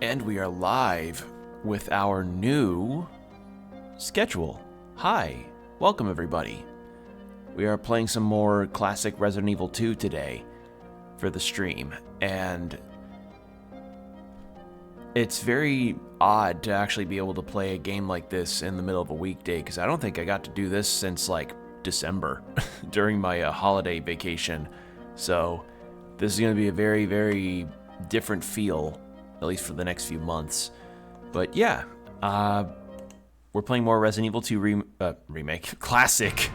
And we are live with our new schedule. Hi, welcome everybody. We are playing some more classic Resident Evil 2 today for the stream, and it's very odd to actually be able to play a game like this in the middle of a weekday, because I don't think I got to do this since like December during my holiday vacation. So this is going to be a very, very different feel, at least for the next few months. But yeah, we're playing more Resident Evil 2 remake. Classic.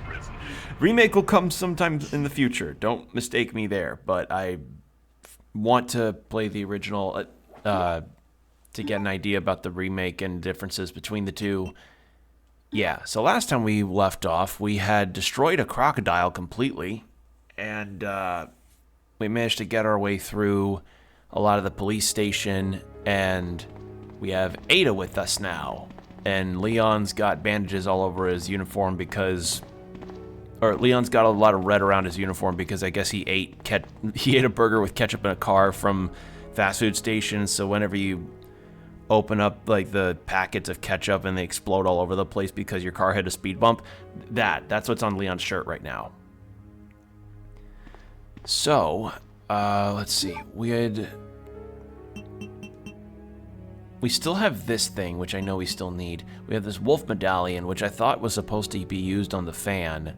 Remake will come sometime in the future. Don't mistake me there. But I want to play the original to get an idea about the remake and differences between the two. Yeah, so last time we left off, we had destroyed a crocodile completely. And we managed to get our way through a lot of the police station, and we have Ada with us now. And Leon's got bandages all over his uniform Leon's got a lot of red around his uniform because I guess he ate a burger with ketchup in a car from fast food stations. So whenever you open up like the packets of ketchup and they explode all over the place because your car hit a speed bump, that's what's on Leon's shirt right now. So, let's see. We still have this thing, which I know we still need. We have this wolf medallion, which I thought was supposed to be used on the fan.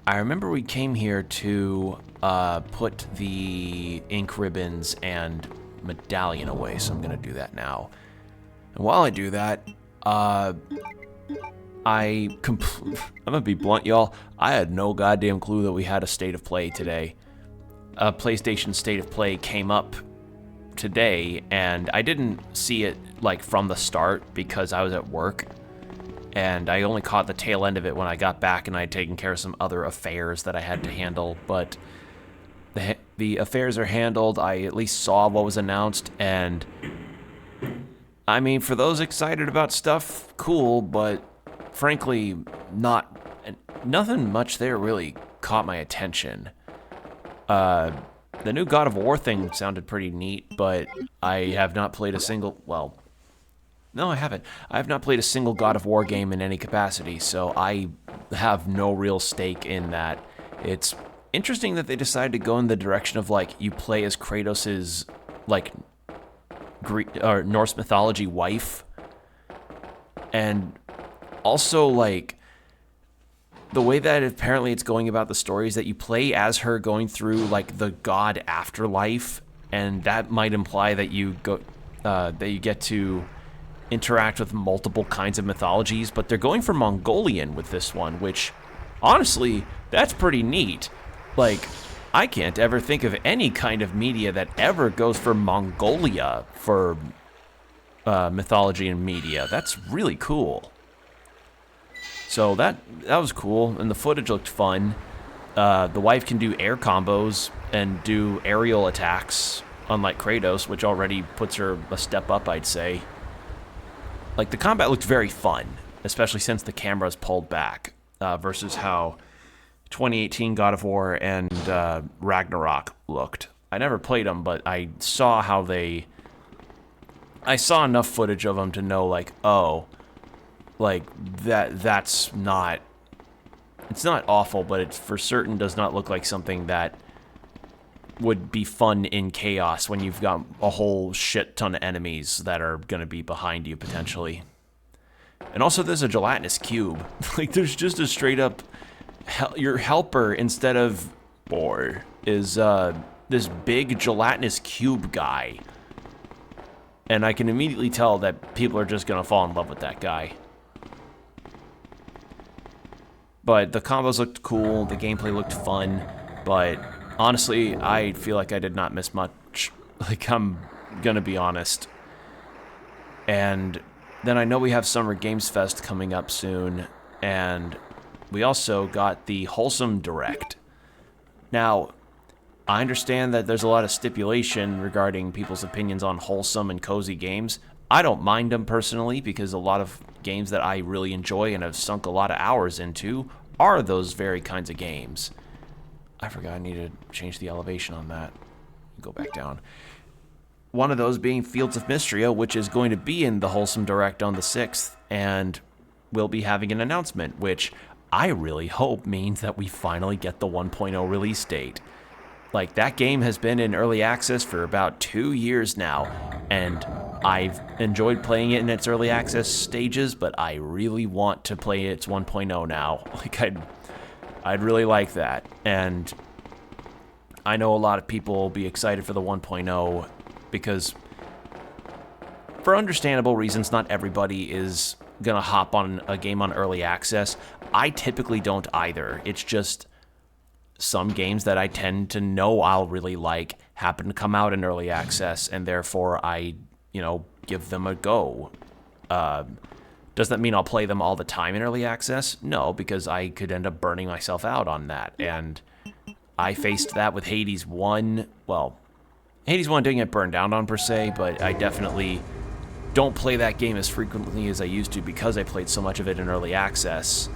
I remember we came here to put the ink ribbons and medallion away, so I'm gonna do that now. And while I do that, I'm gonna be blunt, y'all. I had no goddamn clue that we had a state of play today. A PlayStation State of Play came up today, and I didn't see it like from the start because I was at work, and I only caught the tail end of it when I got back and I had taken care of some other affairs that I had to handle. But the affairs are handled. I at least saw what was announced, and I mean, for those excited about stuff, cool, but frankly, nothing much there really caught my attention. The new God of War thing sounded pretty neat, but I have not played a single, well, no, I haven't. I have not played a single God of War game in any capacity, so I have no real stake in that. It's interesting that they decided to go in the direction of, like, you play as Kratos' like, Norse mythology wife, and also, like, the way that apparently it's going about the story is that you play as her going through, like, the god afterlife, and that might imply that you get to interact with multiple kinds of mythologies, but they're going for Mongolian with this one, which, honestly, that's pretty neat. Like, I can't ever think of any kind of media that ever goes for Mongolia for mythology and media. That's really cool. So that was cool, and the footage looked fun. The wife can do air combos and do aerial attacks, unlike Kratos, which already puts her a step up, I'd say. Like, the combat looked very fun, especially since the camera's pulled back, versus how 2018 God of War and Ragnarok looked. I never played them, but I saw enough footage of them to know, like, oh, like, that's not, it's not awful, but it for certain does not look like something that would be fun in chaos when you've got a whole shit ton of enemies that are going to be behind you, potentially. And also, there's a gelatinous cube. Like, there's just a straight up, your helper, instead of boar, is this big gelatinous cube guy. And I can immediately tell that people are just going to fall in love with that guy. But the combos looked cool, the gameplay looked fun, but honestly, I feel like I did not miss much. Like, I'm gonna be honest. And then I know we have Summer Games Fest coming up soon, and we also got the Wholesome Direct. Now, I understand that there's a lot of stipulation regarding people's opinions on wholesome and cozy games. I don't mind them personally, because a lot of games that I really enjoy and have sunk a lot of hours into are those very kinds of games. I forgot I need to change the elevation on that. Go back down. one of those being Fields of Mystria, which is going to be in the Wholesome Direct on the 6th, and we'll be having an announcement, which I really hope means that we finally get the 1.0 release date. Like, that game has been in early access for about 2 years now, and I've enjoyed playing it in its early access stages, but I really want to play its 1.0 now. Like, I'd really like that, and I know a lot of people will be excited for the 1.0 because, for understandable reasons, not everybody is gonna hop on a game on early access. I typically don't either. It's just some games that I tend to know I'll really like happen to come out in early access, and therefore I, give them a go. Does that mean I'll play them all the time in early access? No, because I could end up burning myself out on that, and I faced that with Hades 1. Well, Hades 1 didn't get burned down on per se, but I definitely don't play that game as frequently as I used to because I played so much of it in early access.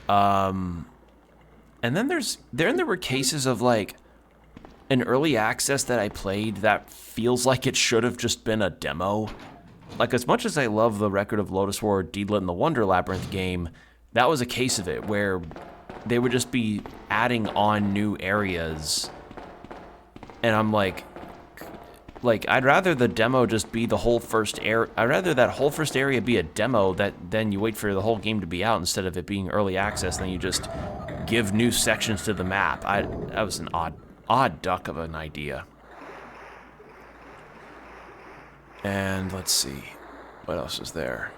And then there were cases of, like, an early access that I played that feels like it should have just been a demo. Like, as much as I love the Record of Lotus War, Deedlit, and the Wonder Labyrinth game, that was a case of it where they would just be adding on new areas, and I'm like, I'd rather the demo just be the whole first area. I'd rather that whole first area be a demo that then you wait for the whole game to be out instead of it being early access, and then you just give new sections to the map. That was an odd duck of an idea. And let's see, what else is there?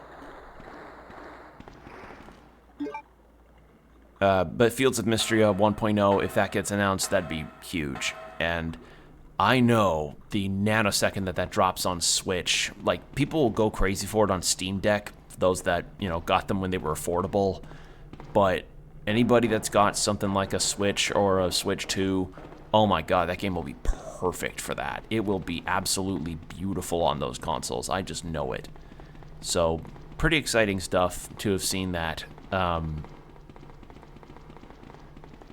But Fields of Mystria 1.0, if that gets announced, that'd be huge. And I know the nanosecond that drops on Switch, like, people will go crazy for it on Steam Deck, those that, got them when they were affordable. But anybody that's got something like a Switch or a Switch 2, oh my god, that game will be perfect for that. It will be absolutely beautiful on those consoles. I just know it. So, pretty exciting stuff to have seen that.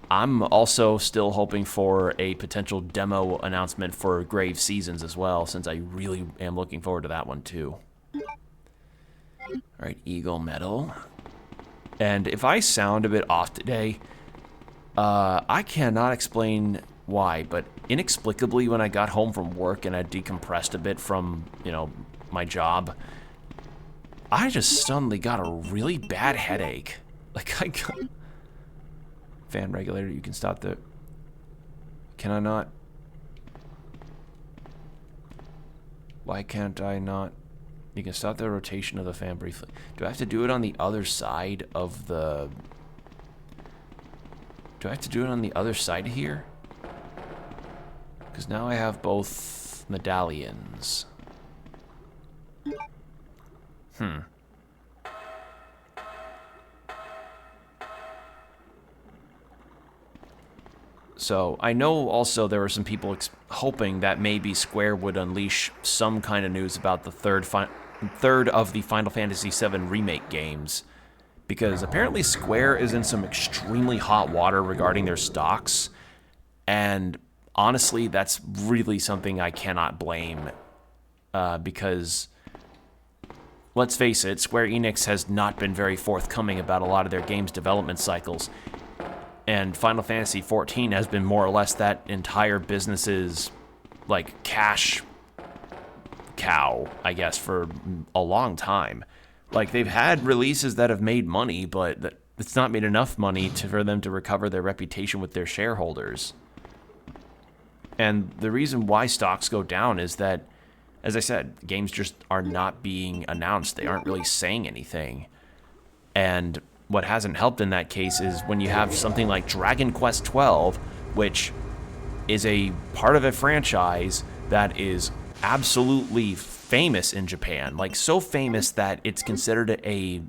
I'm also still hoping for a potential demo announcement for Grave Seasons as well, since I really am looking forward to that one too. Alright, Eagle Medal. And if I sound a bit off today, I cannot explain why, but inexplicably when I got home from work and I decompressed a bit from, my job, I just suddenly got a really bad headache. Like, I got... Fan regulator, you can stop the... Can I not? Why can't I not? You can stop the rotation of the fan briefly. Do I have to do it on the other side of the... Do I have to do it on the other side here? Because now I have both medallions. So, I know also there were some people hoping that maybe Square would unleash some kind of news about the third of the Final Fantasy VII Remake games. Because apparently Square is in some extremely hot water regarding their stocks. And honestly, that's really something I cannot blame. Because, let's face it, Square Enix has not been very forthcoming about a lot of their games' development cycles. And Final Fantasy XIV has been more or less that entire business's, like, cash cow, I guess, for a long time. Like, they've had releases that have made money, but it's not made enough money for them to recover their reputation with their shareholders. And the reason why stocks go down is that, as I said, games just are not being announced. They aren't really saying anything. And what hasn't helped in that case is when you have something like Dragon Quest XII, which is a part of a franchise that is absolutely famous in Japan. Like, so famous that it's considered a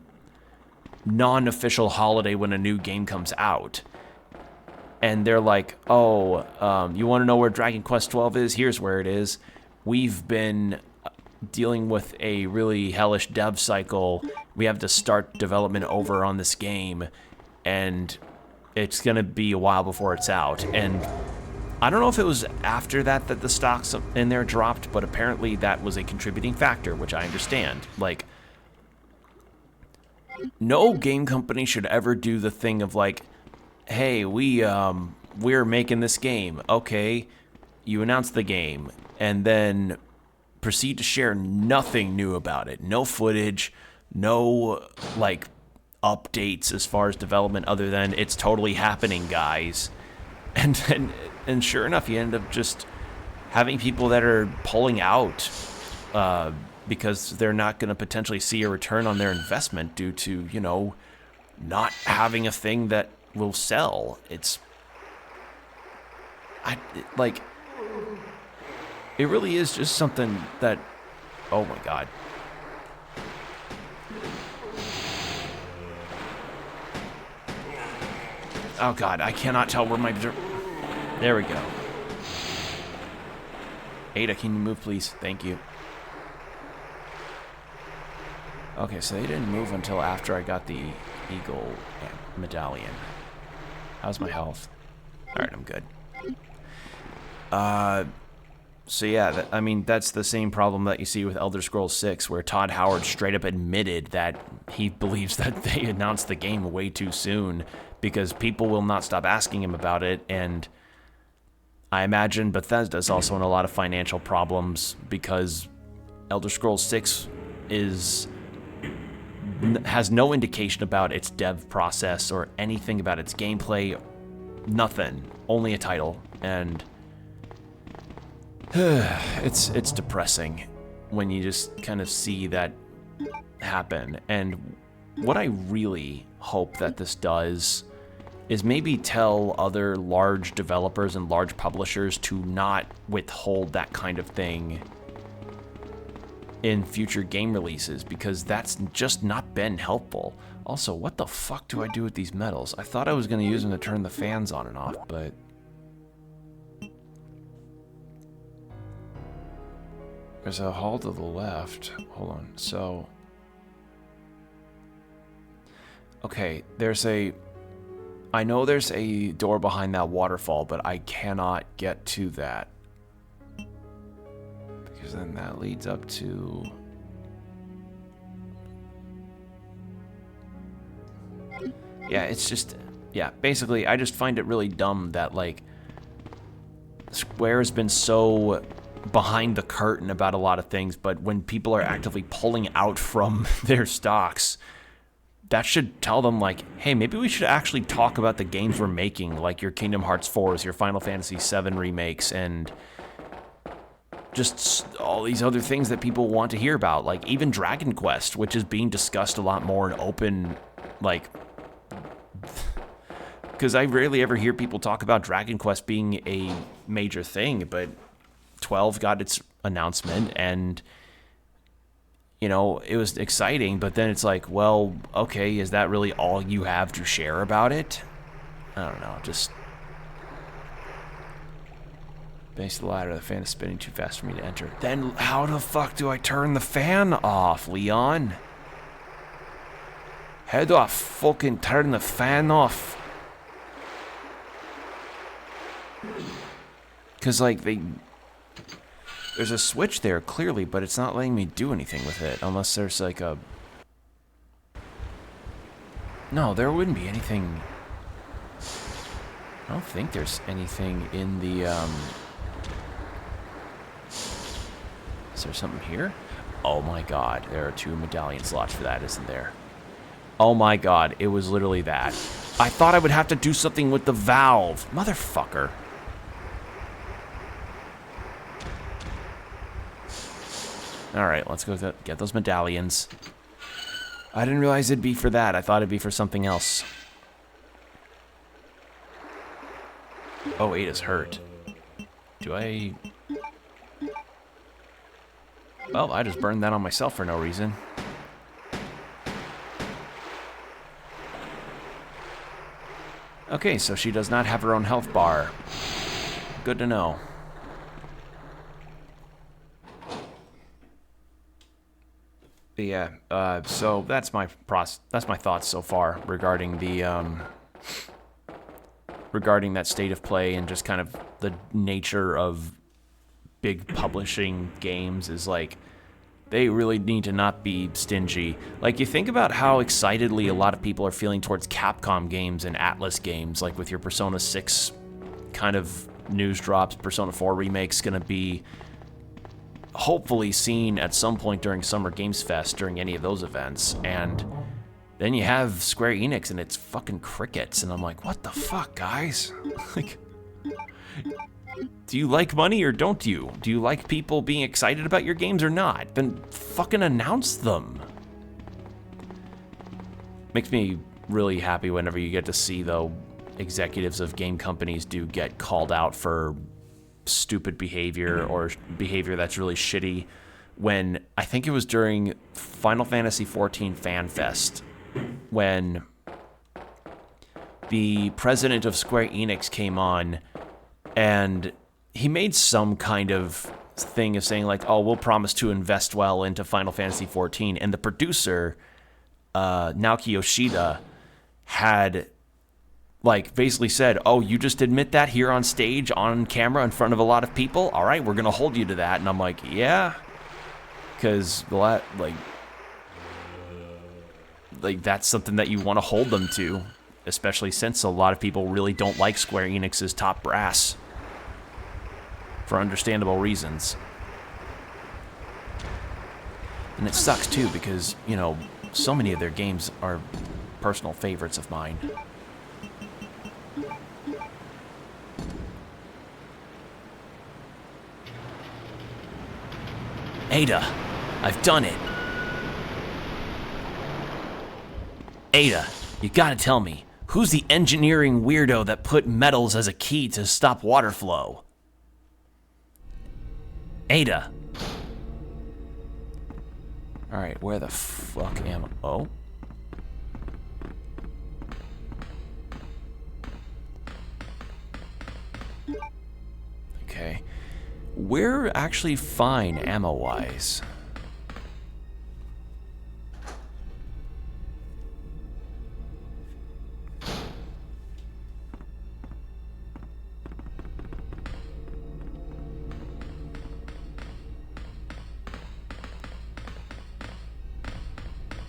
non-official holiday when a new game comes out. And they're like, oh, you want to know where Dragon Quest XII is? Here's where it is. We've been dealing with a really hellish dev cycle. We have to start development over on this game, and it's going to be a while before it's out. And I don't know if it was after that that the stocks in there dropped, but apparently that was a contributing factor, which I understand. Like, no game company should ever do the thing of like, hey, we're making this game. Okay, you announce the game, and then proceed to share nothing new about it. No footage, no, like, updates as far as development other than it's totally happening, guys. And sure enough, you end up just having people that are pulling out because they're not going to potentially see a return on their investment due to, you know, not having a thing that will sell. Like, it really is just something that, oh my god. Oh god, I cannot tell where my... There we go. Ada, can you move, please? Thank you. Okay, so they didn't move until after I got the eagle medallion. How's my health? Alright, I'm good. So yeah, I mean, that's the same problem that you see with Elder Scrolls 6, where Todd Howard straight up admitted that he believes that they announced the game way too soon, because people will not stop asking him about it, and I imagine Bethesda's also in a lot of financial problems, because Elder Scrolls 6 has no indication about its dev process or anything about its gameplay, nothing, only a title, and it's depressing when you just kind of see that happen. And what I really hope that this does is maybe tell other large developers and large publishers to not withhold that kind of thing in future game releases, because that's just not been helpful. Also, what the fuck do I do with these medals? I thought I was going to use them to turn the fans on and off, but... There's a hall to the left. Hold on. So... Okay, I know there's a door behind that waterfall, but I cannot get to that. Because then that leads up to... Yeah, it's just... Yeah, basically, I just find it really dumb that, like, Square has been so behind the curtain about a lot of things, but when people are actively pulling out from their stocks, that should tell them, like, hey, maybe we should actually talk about the games we're making, like your Kingdom Hearts 4s, your Final Fantasy 7 remakes, and just all these other things that people want to hear about, like even Dragon Quest, which is being discussed a lot more in open, like, because I rarely ever hear people talk about Dragon Quest being a major thing, but 12 got its announcement, and, you know, it was exciting, but then it's like, well, okay, is that really all you have to share about it? I don't know, just... Base of the ladder, the fan is spinning too fast for me to enter. Then how the fuck do I turn the fan off, Leon? How do I fucking turn the fan off? Because, like, there's a switch there, clearly, but it's not letting me do anything with it, unless there's, like, a... No, there wouldn't be anything... I don't think there's anything in the, Is there something here? Oh my god, there are 2 medallion slots for that, isn't there? Oh my god, it was literally that. I thought I would have to do something with the valve. Motherfucker. Alright, let's go get those medallions. I didn't realize it'd be for that. I thought it'd be for something else. Oh, Ada's hurt. Do I... Well, I just burned that on myself for no reason. Okay, so she does not have her own health bar. Good to know. But yeah, so that's my thoughts so far regarding the regarding that state of play and just kind of the nature of big publishing games is like, they really need to not be stingy. Like, you think about how excitedly a lot of people are feeling towards Capcom games and Atlas games, like with your Persona 6 kind of news drops. Persona 4 remake's gonna be hopefully seen at some point during Summer Games Fest, during any of those events, and then you have Square Enix and it's fucking crickets, and I'm like, what the fuck, guys? Like, do you like money or don't you? Do you like people being excited about your games or not? Then fucking announce them. Makes me really happy whenever you get to see, though, executives of game companies do get called out for stupid behavior or behavior that's really shitty. When, I think it was during Final Fantasy XIV Fan Fest, when the president of Square Enix came on and he made some kind of thing of saying like, oh, we'll promise to invest well into Final Fantasy XIV. And the producer, Naoki Yoshida, had like basically said, oh, you just admit that here on stage, on camera, in front of a lot of people? All right, we're going to hold you to that. And I'm like, yeah, because like that's something that you want to hold them to, especially since a lot of people really don't like Square Enix's top brass for understandable reasons. And it sucks too because, you know, so many of their games are personal favorites of mine. Ada, I've done it. Ada, you gotta tell me, who's the engineering weirdo that put metals as a key to stop water flow? Ada. Alright, where the fuck am I? Oh. Okay. We're actually fine ammo-wise.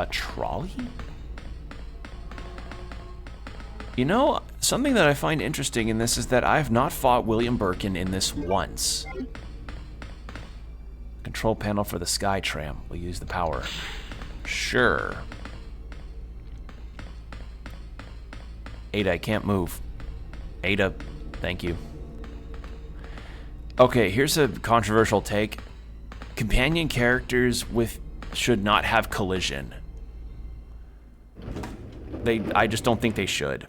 A trolley? You know, something that I find interesting in this is that I have not fought William Birkin in this once. Control panel for the Sky Tram. We'll use the power. Sure. Ada, I can't move. Ada, thank you. Okay, here's a controversial take. Companion characters should not have collision. I just don't think they should.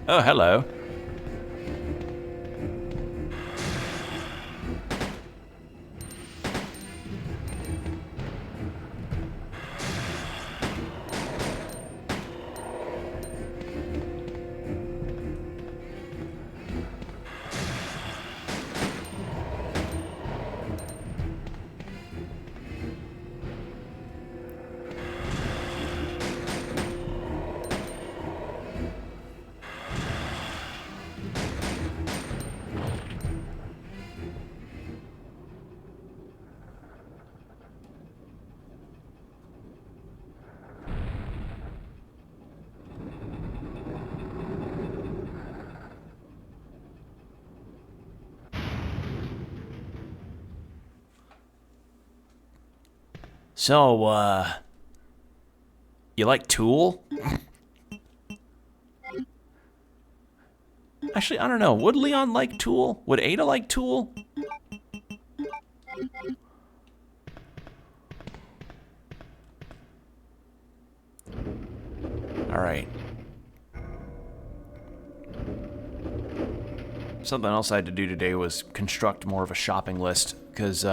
Oh, hello. So, you like Tool? Actually, I don't know. Would Leon like Tool? Would Ada like Tool? Alright. Something else I had to do today was construct more of a shopping list, because,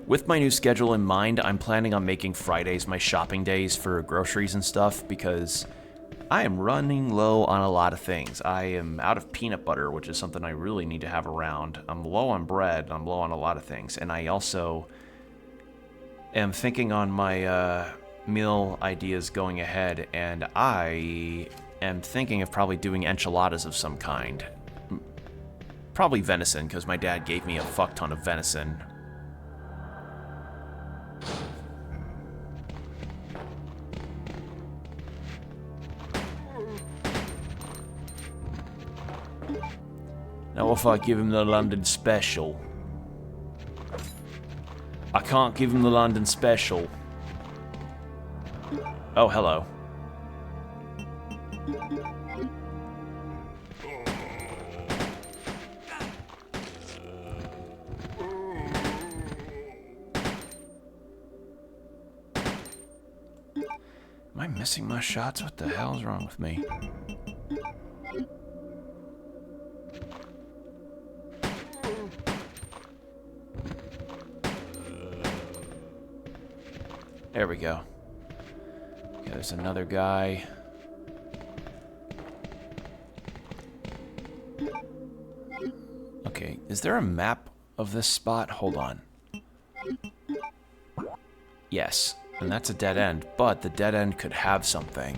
with my new schedule in mind, I'm planning on making Fridays my shopping days for groceries and stuff, because I am running low on a lot of things. I am out of peanut butter, which is something I really need to have around. I'm low on bread. I'm low on a lot of things. And I also am thinking on my meal ideas going ahead, and I am thinking of probably doing enchiladas of some kind. Probably venison, because my dad gave me a fuck ton of venison. Now if I give him the London special. I can't give him the London special. Oh, hello. Am I missing my shots? What the hell is wrong with me? There we go. Okay, there's another guy. Okay, is there a map of this spot? Hold on. Yes, and that's a dead end, but the dead end could have something.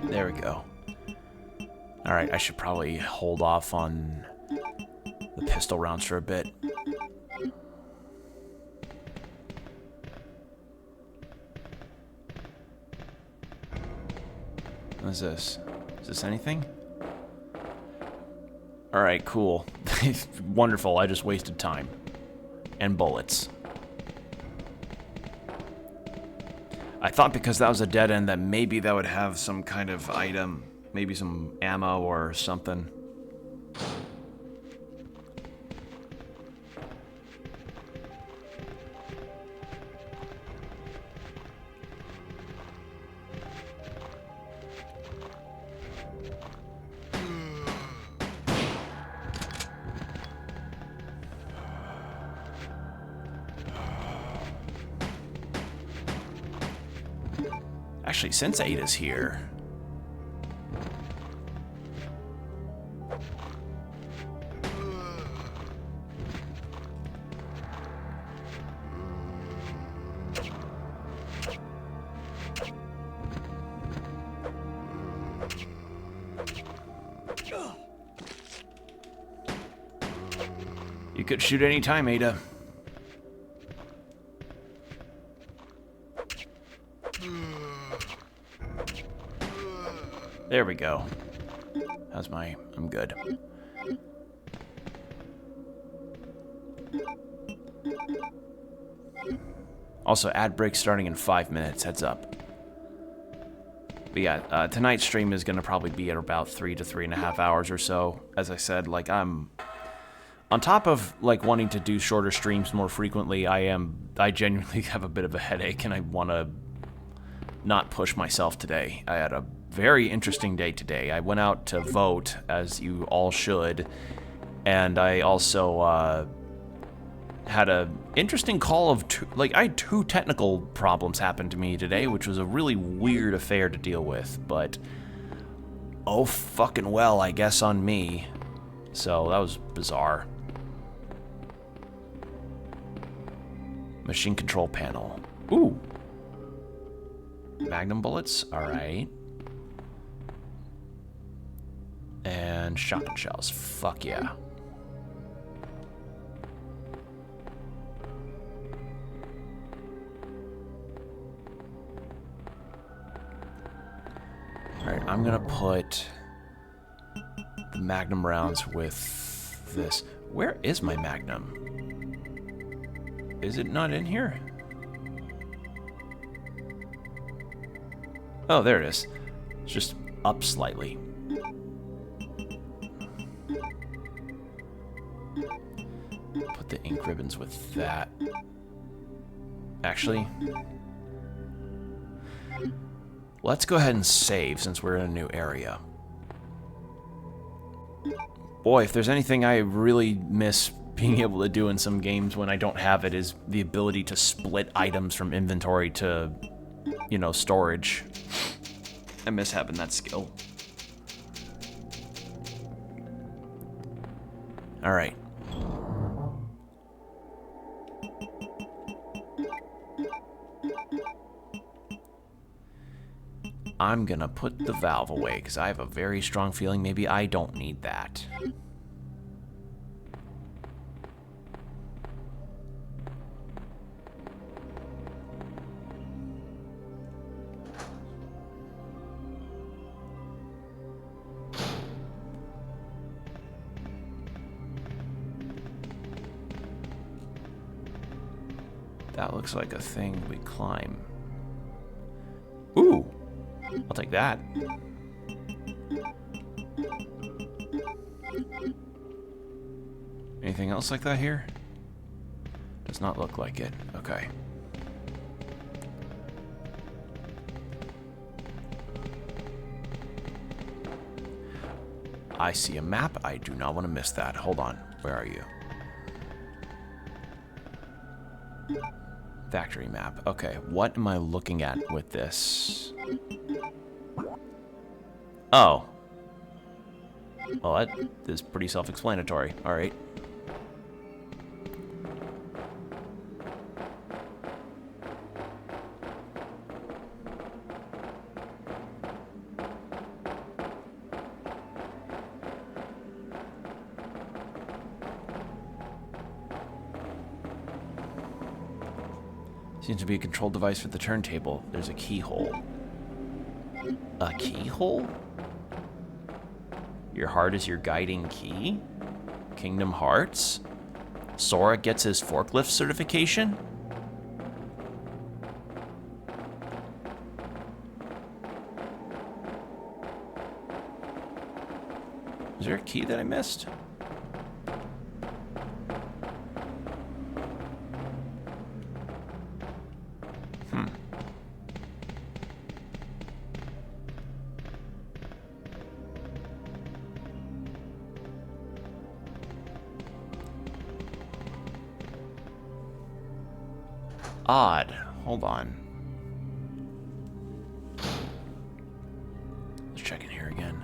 There we go. Alright, I should probably hold off on the pistol rounds for a bit. What is this? Is this anything? Alright, cool. Wonderful, I just wasted time. And bullets. I thought because that was a dead end that maybe that would have some kind of item, maybe some ammo or something. Actually, since Ada's here... You could shoot any time, Ada. There we go. How's my... I'm good. Also, ad break starting in 5 minutes. Heads up. But yeah, tonight's stream is going to probably be at about 3 to 3.5 hours or so. As I said, like, I'm... On top of, like, wanting to do shorter streams more frequently, I genuinely have a bit of a headache, and I want to not push myself today. I had a very interesting day today. I went out to vote, as you all should, and I also had a interesting call of I had 2 technical problems happen to me today, which was a really weird affair to deal with, but oh fucking well, I guess on me. So that was bizarre. Machine control panel. Ooh. Magnum bullets, alright. And shotgun shells, fuck yeah. Alright, I'm gonna put the Magnum rounds with this. Where is my Magnum? Is it not in here? Oh, there it is. It's just up slightly. Put the ink ribbons with that. Actually, let's go ahead and save since we're in a new area. Boy, if there's anything I really miss being able to do in some games when I don't have it is the ability to split items from inventory to, you know, storage. I miss having that skill. All right. I'm gonna put the valve away because I have a very strong feeling maybe I don't need that. That looks like a thing we climb. Ooh! I'll take that. Anything else like that here? Does not look like it. Okay. I see a map. I do not want to miss that. Hold on. Where are you? Factory map. Okay, what am I looking at with this? Oh. Well, that is pretty self-explanatory. All right. Seems to be a control device for the turntable. There's a keyhole. A keyhole? Your heart is your guiding key? Kingdom Hearts? Sora gets his forklift certification? Is there a key that I missed? Odd. Hold on. Let's check in here again.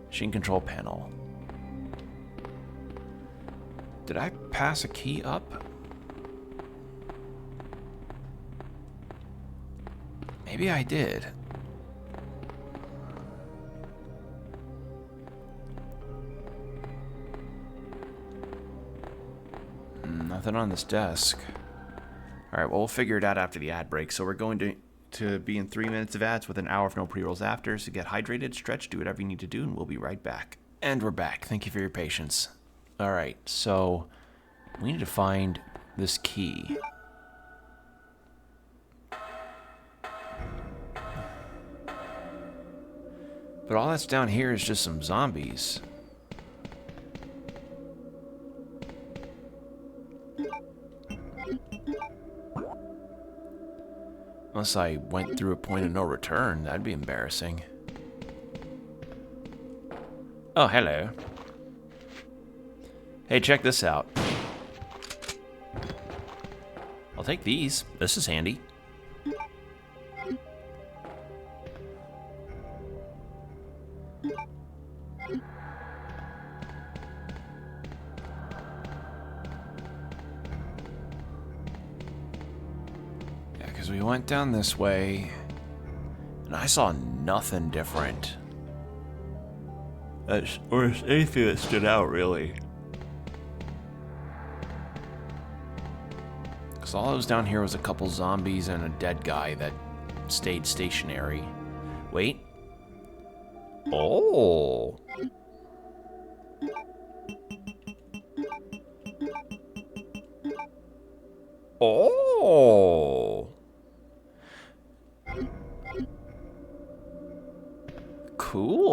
Machine control panel. Did I pass a key up? Maybe I did. Nothing on this desk. Alright, well, we'll figure it out after the ad break. So we're going to be in 3 minutes of ads with an hour of no pre-rolls after. So get hydrated, stretch, do whatever you need to do, and we'll be right back. And we're back. Thank you for your patience. Alright, so we need to find this key. But all that's down here is just some zombies. Unless I went through a point of no return, that'd be embarrassing. Oh, hello. Hey, check this out. I'll take these. This is handy. We went down this way, and I saw nothing different. Or anything that stood out, really. Because all that was down here was a couple zombies and a dead guy that stayed stationary. Wait. Oh. Oh.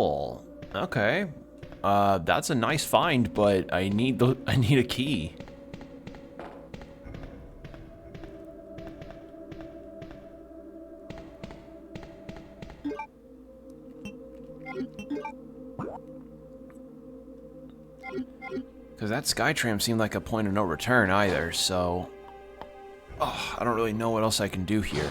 Cool. Okay. That's a nice find, but I need a key. Because that Skytram seemed like a point of no return either, so... Oh, I don't really know what else I can do here.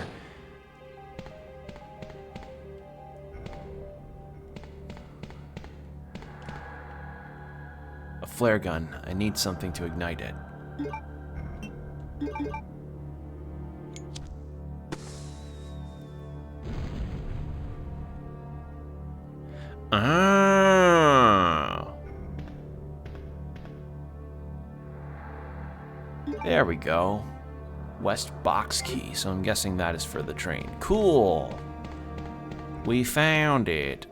A flare gun. I need something to ignite it. Ah. There we go. West box key, so I'm guessing that is for the train. Cool. We found it.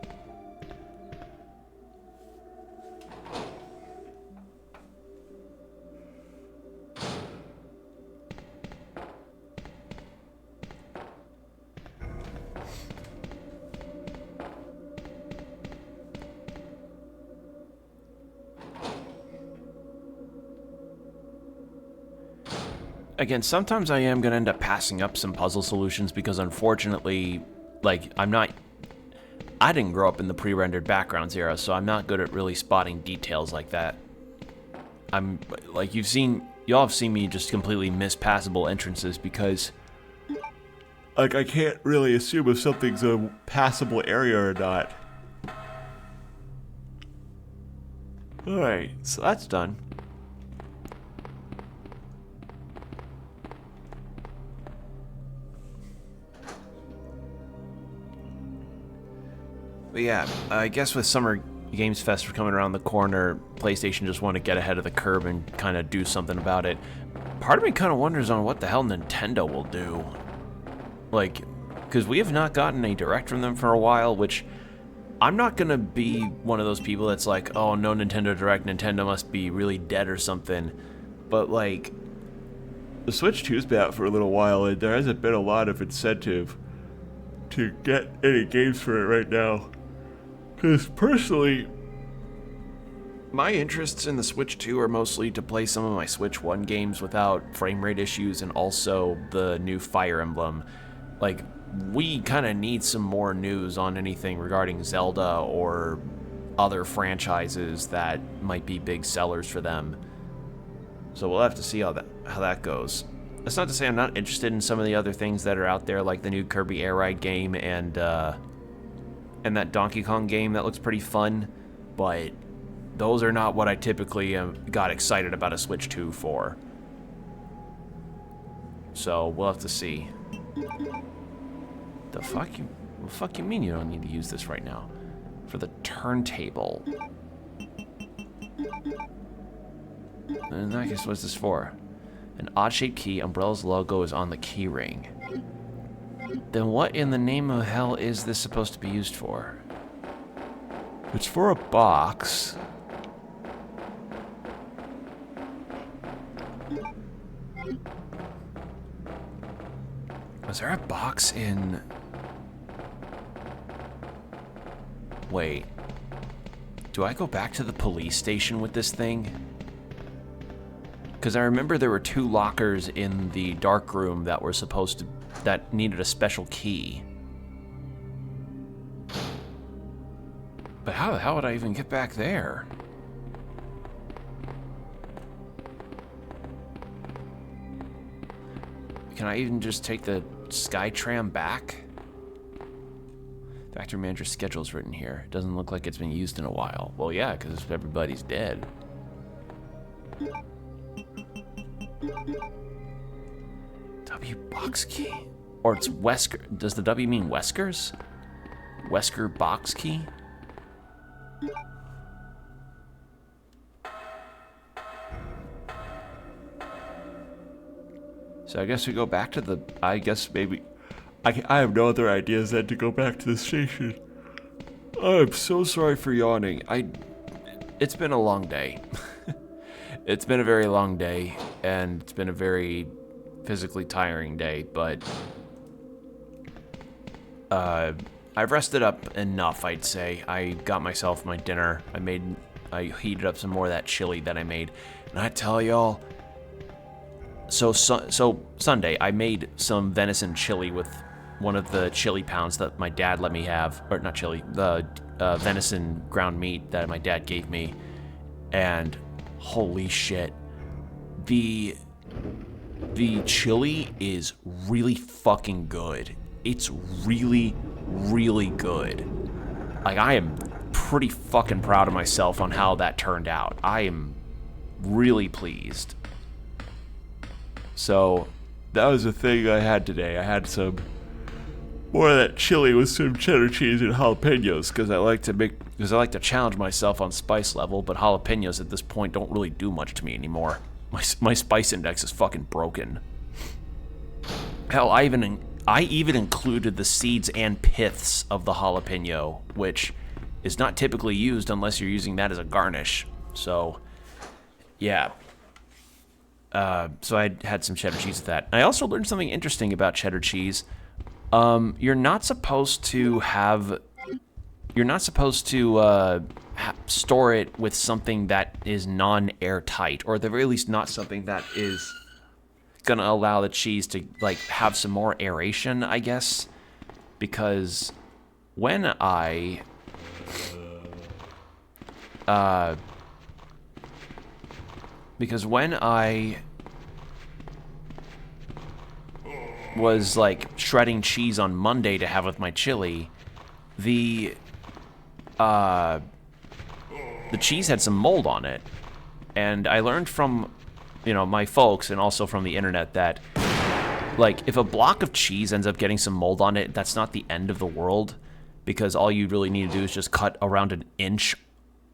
Again, sometimes I am going to end up passing up some puzzle solutions because unfortunately, like, I didn't grow up in the pre-rendered backgrounds era, so I'm not good at really spotting details like that. I'm, like, y'all have seen me just completely miss passable entrances because, like, I can't really assume if something's a passable area or not. Alright, so that's done. But yeah, I guess with Summer Games Fest coming around the corner, PlayStation just want to get ahead of the curve and kind of do something about it. Part of me kind of wonders on what the hell Nintendo will do. Like, because we have not gotten a direct from them for a while, which I'm not going to be one of those people that's like, oh, no Nintendo Direct, Nintendo must be really dead or something. But, like, the Switch 2's been out for a little while, and there hasn't been a lot of incentive to get any games for it right now. Because personally, my interests in the Switch 2 are mostly to play some of my Switch 1 games without frame rate issues and also the new Fire Emblem. Like, we kind of need some more news on anything regarding Zelda or other franchises that might be big sellers for them. So we'll have to see how that goes. That's not to say I'm not interested in some of the other things that are out there, like the new Kirby Air Ride game and that Donkey Kong game that looks pretty fun, but those are not what I typically got excited about a Switch 2 for. So we'll have to see. The fuck you mean you don't need to use this right now? For the turntable. In that case, what's this for? An odd-shaped key. Umbrella's logo is on the key ring. Then what in the name of hell is this supposed to be used for? It's for a box. Was there a box in... Wait. Do I go back to the police station with this thing? Because I remember there were 2 lockers in the dark room that were supposed to... that needed a special key. But how the hell would I even get back there? Can I even just take the Skytram back? Factory manager schedule's written here. It doesn't look like it's been used in a while. Well, yeah, because everybody's dead. W box key? Or it's Wesker. Does the W mean Weskers? Wesker box key? So I guess we go back to the... I guess maybe... I have no other ideas than to go back to the station. I'm so sorry for yawning. It's been a long day. It's been a very long day, and it's been a very physically tiring day, but I've rested up enough, I'd say. I got myself my dinner. I heated up some more of that chili that I made. And I tell y'all, so Sunday, I made some venison chili with one of the chili pounds that my dad let me have. Or not chili, the venison ground meat that my dad gave me. And holy shit, the chili is really fucking good. It's really, really good. Like, I am pretty fucking proud of myself on how that turned out. I am really pleased. So, that was the thing I had today. I had some more of that chili with some cheddar cheese and jalapenos because I like to challenge myself on spice level, but jalapenos at this point don't really do much to me anymore. My spice index is fucking broken. Hell, I even included the seeds and piths of the jalapeno, which is not typically used unless you're using that as a garnish. So, yeah. So I had some cheddar cheese with that. I also learned something interesting about cheddar cheese. You're not supposed to store it with something that is non-airtight, or at the very least not something that is gonna allow the cheese to like have some more aeration, I guess, because when I was like shredding cheese on Monday to have with my chili, the cheese had some mold on it, and I learned from my folks and also from the internet that like if a block of cheese ends up getting some mold on it, that's not the end of the world, because all you really need to do is just cut around an inch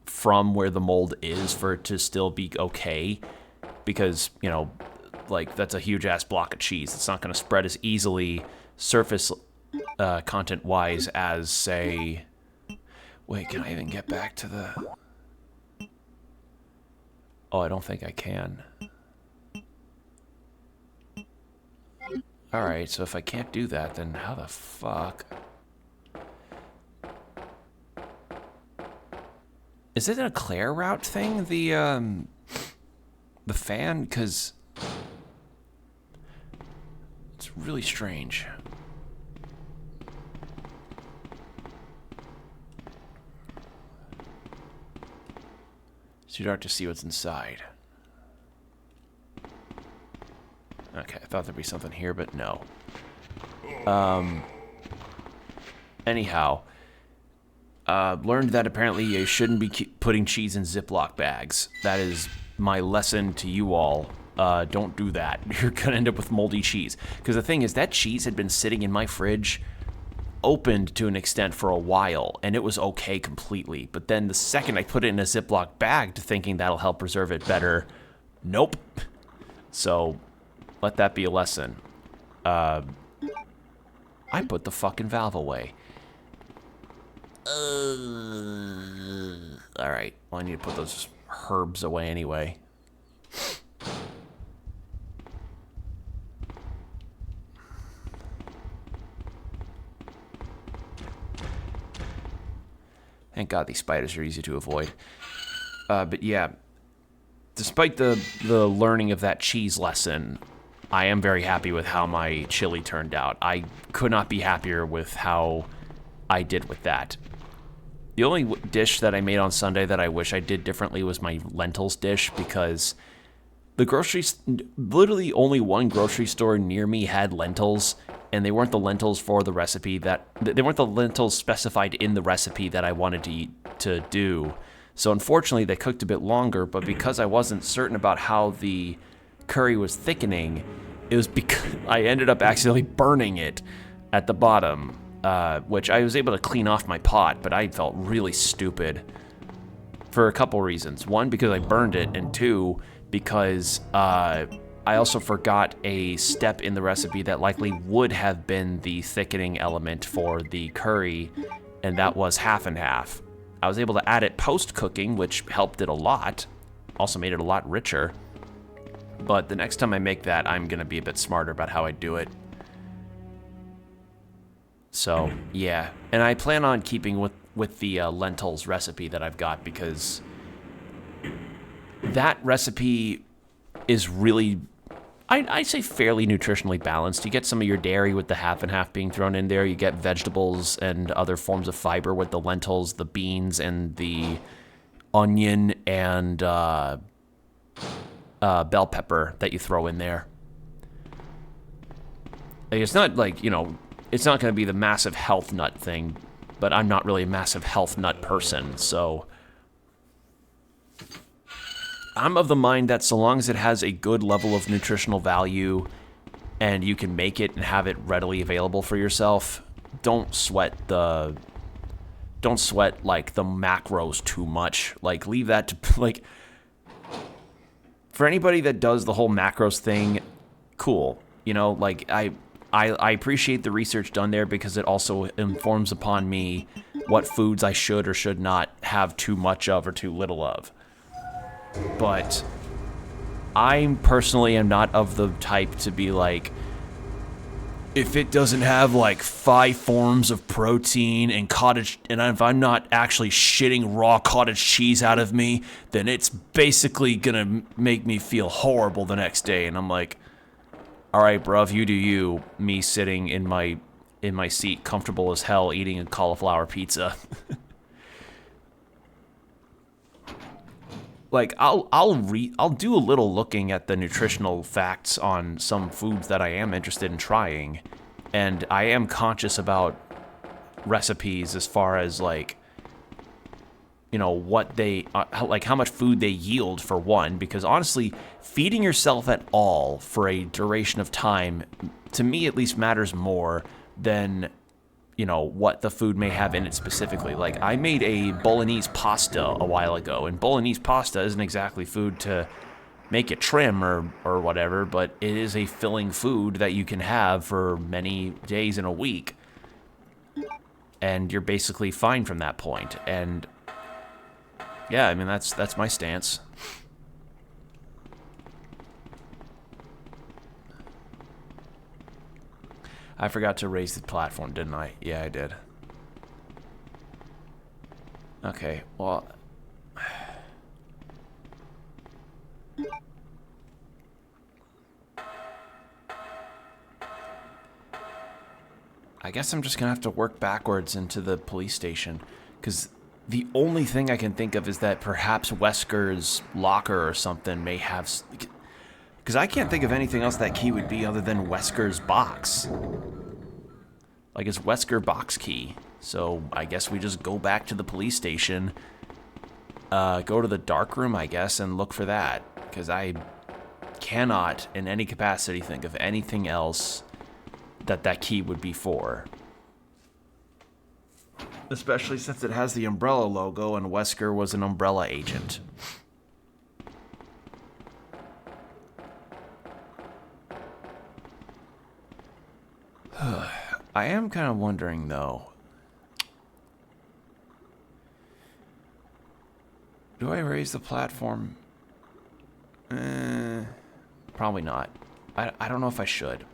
from where the mold is for it to still be okay, because like that's a huge ass block of cheese. It's not going to spread as easily surface content wise as, say, wait, can I even get back to the... Oh, I don't think I can. Alright, so if I can't do that, then how the fuck... Is it a Claire route thing, the fan? Because it's really strange. It's too dark to see what's inside. Okay, I thought there'd be something here, but no. Anyhow, learned that apparently you shouldn't be putting cheese in Ziploc bags. That is my lesson to you all. Don't do that. You're gonna end up with moldy cheese. Because the thing is, that cheese had been sitting in my fridge, opened to an extent for a while, and it was okay completely. But then the second I put it in a Ziploc bag, thinking that'll help preserve it better, nope. So, let that be a lesson. I put the fucking valve away. Alright, well, I need to put those herbs away anyway. Thank God these spiders are easy to avoid. But yeah, despite the learning of that cheese lesson, I am very happy with how my chili turned out. I could not be happier with how I did with that. The only dish that I made on Sunday that I wish I did differently was my lentils dish, because literally only one grocery store near me had lentils, and they weren't the lentils for the recipe they weren't the lentils specified in the recipe that I wanted to do. So unfortunately they cooked a bit longer, but because I wasn't certain about how the curry was thickening, it was because I ended up accidentally burning it at the bottom, which I was able to clean off my pot, but I felt really stupid for a couple reasons. One, because I burned it, and two, because I also forgot a step in the recipe that likely would have been the thickening element for the curry, and that was half and half. I was able to add it post-cooking, which helped it a lot, also made it a lot richer. But the next time I make that, I'm going to be a bit smarter about how I do it. So, yeah. And I plan on keeping with the lentils recipe that I've got, because that recipe is really, I'd say, fairly nutritionally balanced. You get some of your dairy with the half and half being thrown in there. You get vegetables and other forms of fiber with the lentils, the beans, and the onion and bell pepper that you throw in there. It's not like, it's not going to be the massive health nut thing, but I'm not really a massive health nut person, so I'm of the mind that so long as it has a good level of nutritional value and you can make it and have it readily available for yourself, don't sweat like the macros too much. Like, leave that to, like, for anybody that does the whole macros thing, cool. Like, I appreciate the research done there, because it also informs upon me what foods I should or should not have too much of or too little of. But I personally am not of the type to be like, if it doesn't have like 5 forms of protein and if I'm not actually shitting raw cottage cheese out of me, then it's basically gonna make me feel horrible the next day. And I'm like, all right, bruv, you do you. Me sitting in my seat, comfortable as hell, eating a cauliflower pizza. Like, I'll do a little looking at the nutritional facts on some foods that I am interested in trying, and I am conscious about recipes as far as, like, what they like, how much food they yield, for one, because honestly, feeding yourself at all for a duration of time, to me at least, matters more than what the food may have in it specifically. Like, I made a bolognese pasta a while ago, and bolognese pasta isn't exactly food to make it trim or whatever, but it is a filling food that you can have for many days in a week, and you're basically fine from that point. And yeah, I mean, that's my stance. I forgot to raise the platform, didn't I? Yeah, I did. Okay, well, I guess I'm just gonna have to work backwards into the police station, because the only thing I can think of is that perhaps Wesker's locker or something may have, because I can't think of anything else that key would be other than Wesker's box. Like, it's Wesker box key. So I guess we just go back to the police station, go to the dark room, I guess, and look for that. Because I cannot, in any capacity, think of anything else that key would be for. Especially since it has the Umbrella logo, and Wesker was an Umbrella agent. I am kind of wondering, though. Do I raise the platform? Probably not. I don't know if I should.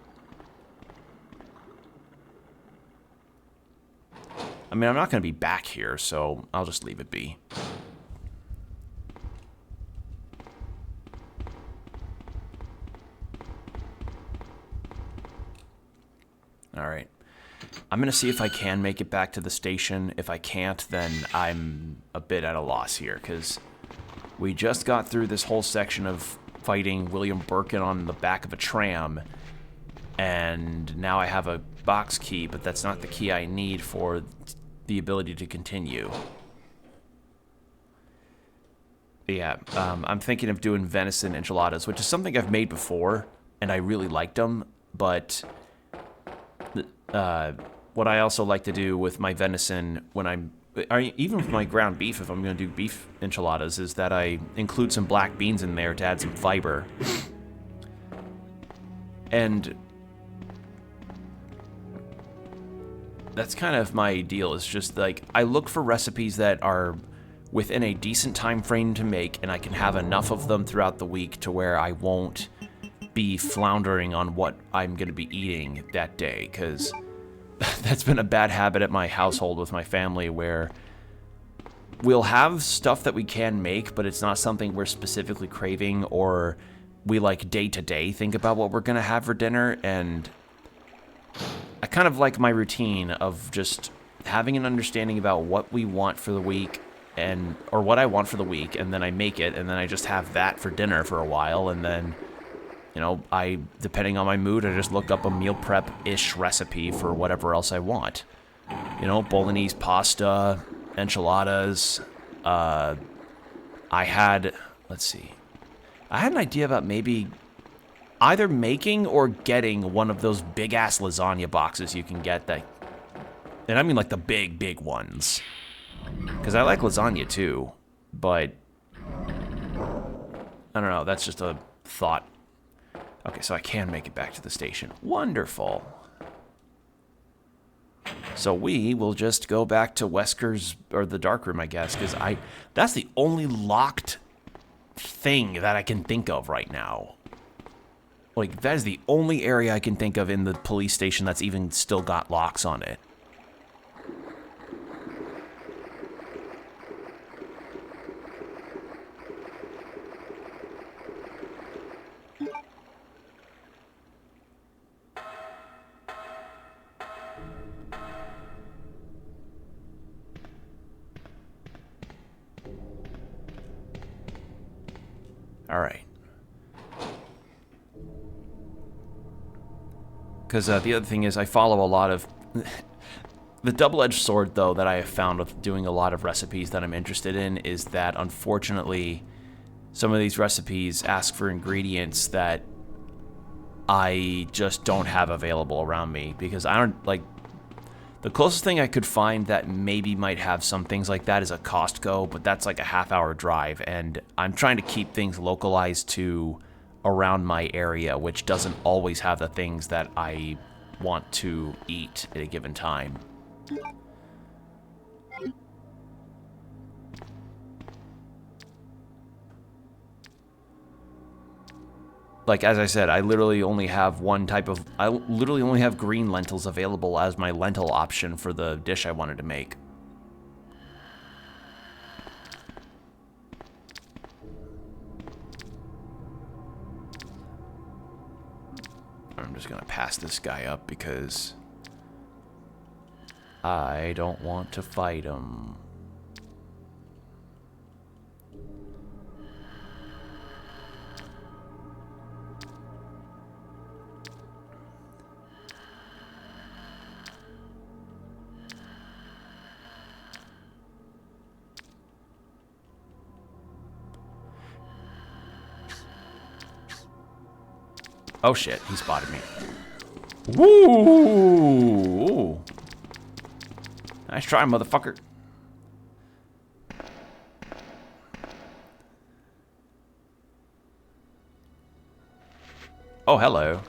I mean, I'm not going to be back here, so I'll just leave it be. All right. I'm going to see if I can make it back to the station. If I can't, then I'm a bit at a loss here, because we just got through this whole section of fighting William Birkin on the back of a tram, and now I have a box key, but that's not the key I need for the ability to continue. Yeah, I'm thinking of doing venison enchiladas, which is something I've made before, and I really liked them, but what I also like to do with my venison when even with my ground beef, if I'm going to do beef enchiladas, is that I include some black beans in there to add some fiber. And that's kind of my deal. It's just like, I look for recipes that are within a decent time frame to make, and I can have enough of them throughout the week to where I won't be floundering on what I'm going to be eating that day, because that's been a bad habit at my household with my family, where we'll have stuff that we can make, but it's not something we're specifically craving, or we like day to day think about what we're gonna have for dinner. And I kind of like my routine of just having an understanding about what we want for the week, or what I want for the week, and then I make it, and then I just have that for dinner for a while, and then, you know, depending on my mood, I just look up a meal prep-ish recipe for whatever else I want. You know, bolognese pasta, enchiladas. Let's see. I had an idea about maybe either making or getting one of those big-ass lasagna boxes you can get that, and I mean like the big, big ones. Because I like lasagna too, but I don't know, that's just a thought. Okay, so I can make it back to the station. Wonderful. So we will just go back to Wesker's, or the dark room, I guess, because that's the only locked thing that I can think of right now. Like, that is the only area I can think of in the police station that's even still got locks on it. All right. Because the other thing is, I follow a lot of... The double-edged sword, though, that I have found with doing a lot of recipes that I'm interested in is that, unfortunately, some of these recipes ask for ingredients that I just don't have available around me. Because I don't, like... The closest thing I could find that maybe might have some things like that is a Costco, but that's like a half-hour drive, and I'm trying to keep things localized to around my area, which doesn't always have the things that I want to eat at a given time. Like, as I said, I literally only have I literally only have green lentils available as my lentil option for the dish I wanted to make. I'm just gonna pass this guy up because I don't want to fight him. Oh shit, he spotted me. Woo! Nice try, motherfucker. Oh, hello.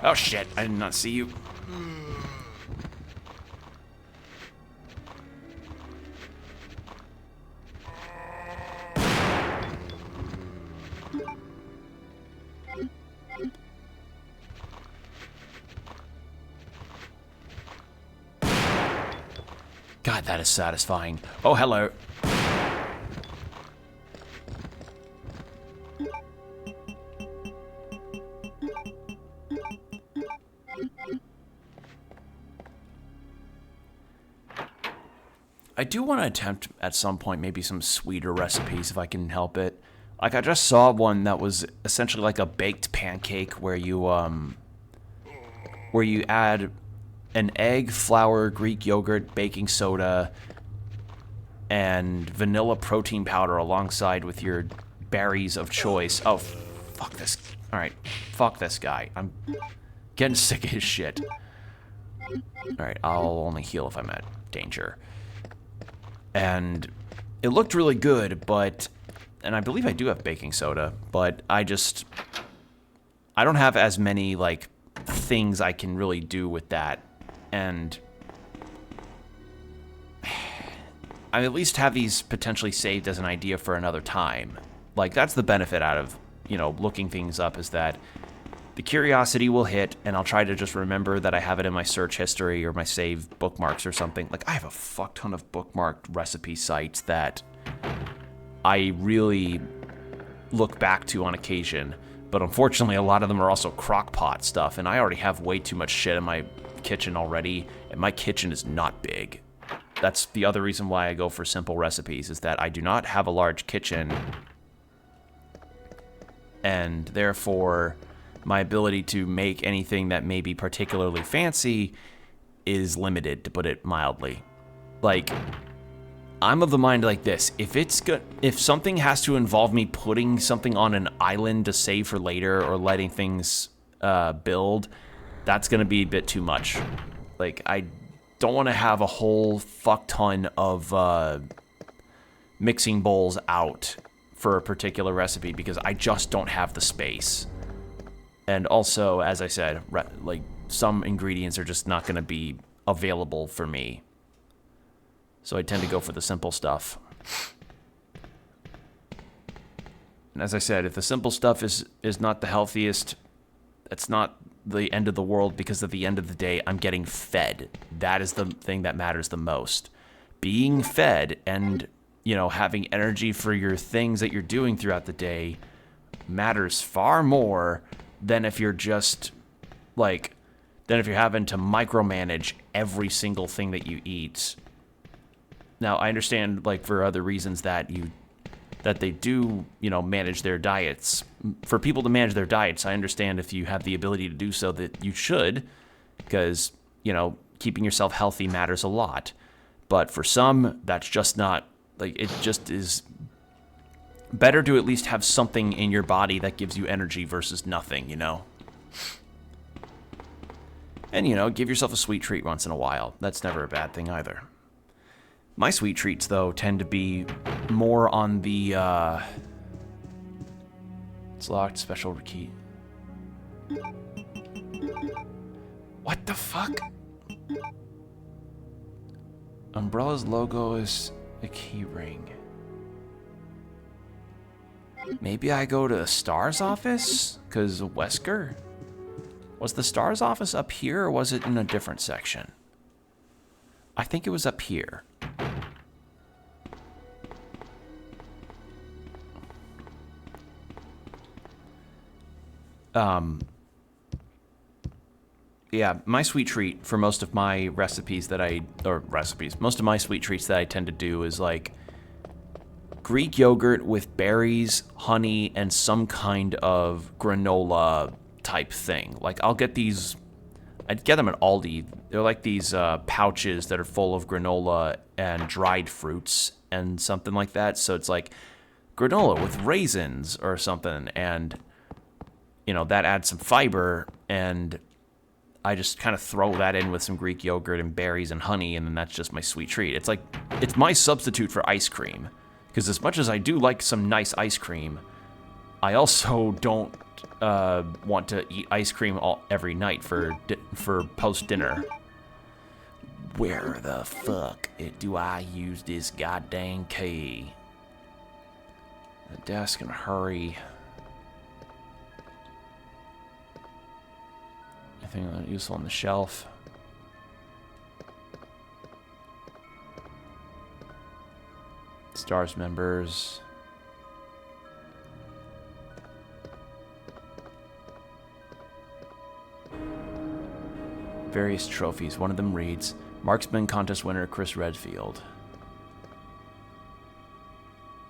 Oh shit, I did not see you. God, that is satisfying. Oh, hello. I do want to attempt at some point maybe some sweeter recipes if I can help it. Like, I just saw one that was essentially like a baked pancake where you add an egg, flour, Greek yogurt, baking soda, and vanilla protein powder alongside with your berries of choice. Oh, fuck this. Alright, fuck this guy. I'm getting sick of his shit. Alright, I'll only heal if I'm at danger. And it looked really good, but... And I believe I do have baking soda, but I don't have as many, like, things I can really do with that. And I at least have these potentially saved as an idea for another time. Like, that's the benefit out of looking things up is that the curiosity will hit, and I'll try to just remember that I have it in my search history or my save bookmarks or something. Like, I have a fuck ton of bookmarked recipe sites that I really look back to on occasion. But unfortunately, a lot of them are also crock-pot stuff, and I already have way too much shit in my kitchen already, and my kitchen is not big. That's the other reason why I go for simple recipes, is that I do not have a large kitchen, and therefore my ability to make anything that may be particularly fancy is limited, to put it mildly. Like, I'm of the mind like this: if something has to involve me putting something on an island to save for later or letting things build, that's gonna be a bit too much. Like, I don't want to have a whole fuck ton of mixing bowls out for a particular recipe because I just don't have the space. And also, as I said, like, some ingredients are just not going to be available for me. So I tend to go for the simple stuff. And as I said, if the simple stuff is not the healthiest, that's not the end of the world, because at the end of the day, I'm getting fed. That is the thing that matters the most. Being fed and, having energy for your things that you're doing throughout the day matters far more than if you're just, than if you're having to micromanage every single thing that you eat. Now, I understand, for other reasons that they do, manage their diets. For people to manage their diets, I understand if you have the ability to do so that you should, because, keeping yourself healthy matters a lot. But for some, that's just not, it just is better to at least have something in your body that gives you energy versus nothing, And, give yourself a sweet treat once in a while. That's never a bad thing either. My sweet treats, though, tend to be more on the, it's locked, special key. What the fuck? Umbrella's logo is a key ring. Maybe I go to the STARS office? Because Wesker? Was the STARS office up here, or was it in a different section? I think it was up here. Yeah, my sweet treat for most of my recipes most of my sweet treats that I tend to do is Greek yogurt with berries, honey, and some kind of granola type thing. I'll get these, I'd get them at Aldi. They're like these pouches that are full of granola and dried fruits and something like that. So it's like granola with raisins or something, and that adds some fiber, and I just kind of throw that in with some Greek yogurt and berries and honey, and then that's just my sweet treat. It's it's my substitute for ice cream, because as much as I do like some nice ice cream, I also don't want to eat ice cream every night for post-dinner. Where the fuck do I use this goddamn key? The desk and hurry. Anything not useful on the shelf? STARS members. Various trophies. One of them reads, Marksman Contest winner Chris Redfield.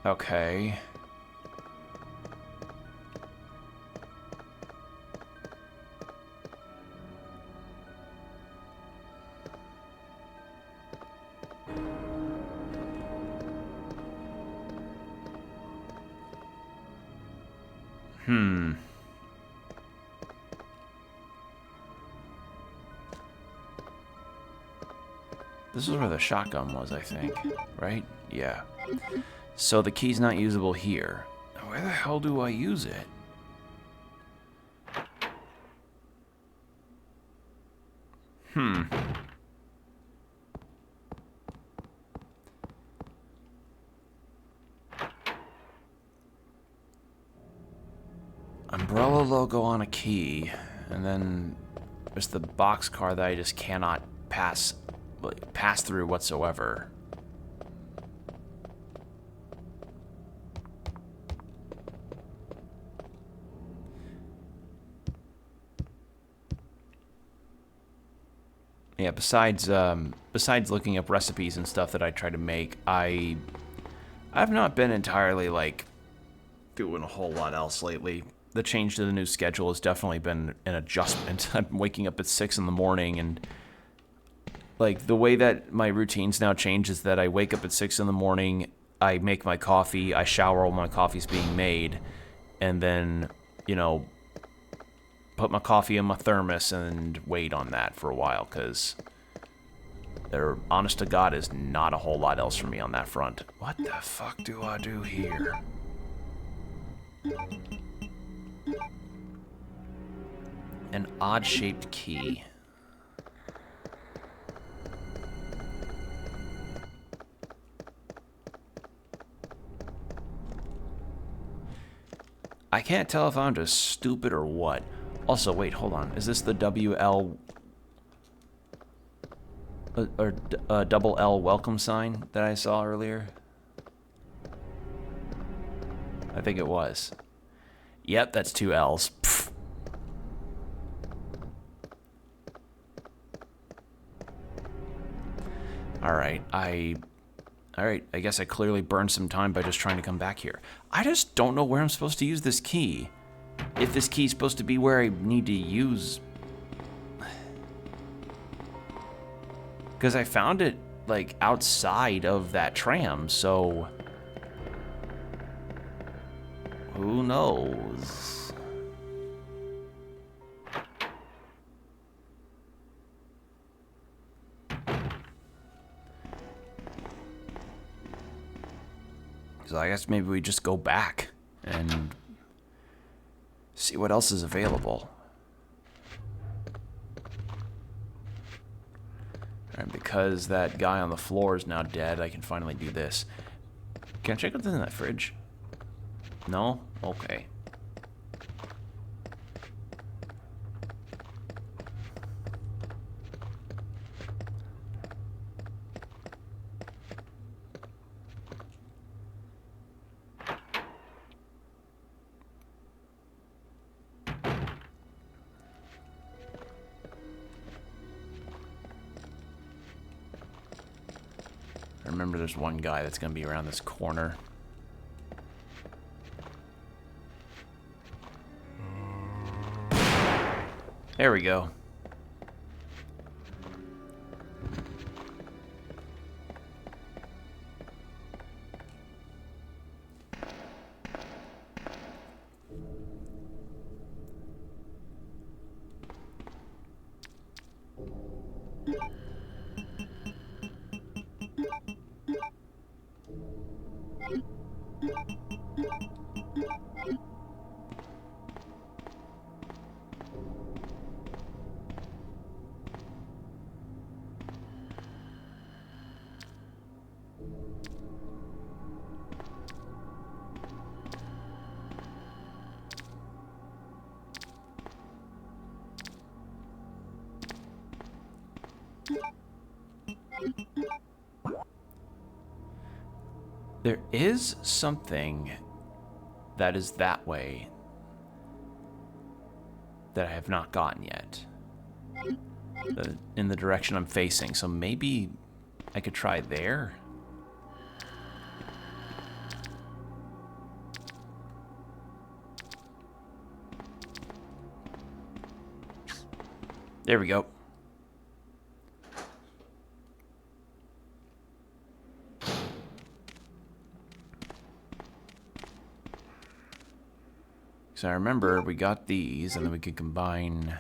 Okay. This is where the shotgun was, I think. Right? Yeah. So the key's not usable here. Where the hell do I use it? yellow logo on a key, and then there's the boxcar that I just cannot pass through whatsoever. Yeah, besides looking up recipes and stuff that I try to make, I've not been entirely, like, doing a whole lot else lately. The change to the new schedule has definitely been an adjustment. I'm waking up at 6 in the morning, and, like, the way that my routines now change is that I wake up at 6 in the morning, I make my coffee, I shower while my coffee's being made, and then, you know, put my coffee in my thermos and wait on that for a while, because there, honest to God, is not a whole lot else for me on that front. What the fuck do I do here? An odd-shaped key. I can't tell if I'm just stupid or what. Also, wait, hold on. Is this the WL or double L welcome sign that I saw earlier? I think it was. Yep, that's 2 L's. Pfft. Alright, I guess I clearly burned some time by just trying to come back here. I just don't know where I'm supposed to use this key. If this key's supposed to be where I need to use... Because I found it, like, outside of that tram, so... Who knows? So I guess maybe we just go back and see what else is available. And because that guy on the floor is now dead, I can finally do this. Can I check what's in that fridge? No? Okay. Remember, there's one guy that's going to be around this corner. There we go. There is something that is that way that I have not gotten yet. In the direction I'm facing, so maybe I could try there. There we go. So I remember we got these, and then we could combine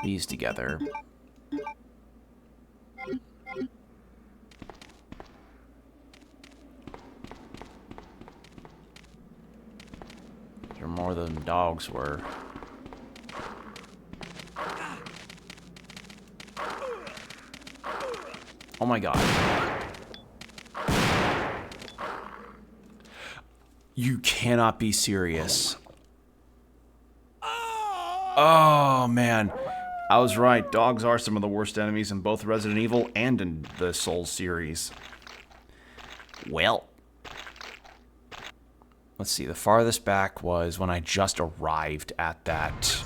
these together. There were more than dogs were. Oh my god. You cannot be serious. Oh, man. I was right. Dogs are some of the worst enemies in both Resident Evil and in the Souls series. Well. Let's see. The farthest back was when I just arrived at that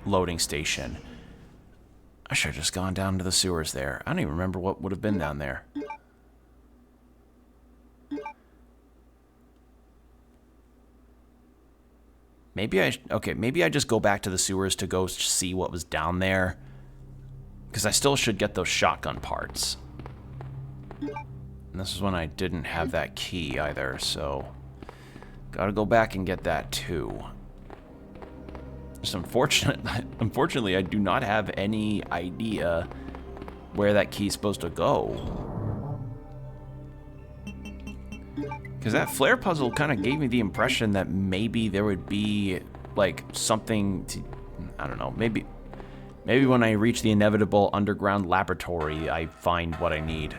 loading station. I should have just gone down to the sewers there. I don't even remember what would have been down there. Maybe maybe I just go back to the sewers to go see what was down there. Because I still should get those shotgun parts. And this is when I didn't have that key either, so... Gotta go back and get that too. Just unfortunately, I do not have any idea where that key is supposed to go. Because that flare puzzle kind of gave me the impression that maybe there would be, like, something to... I don't know, maybe when I reach the inevitable underground laboratory, I find what I need.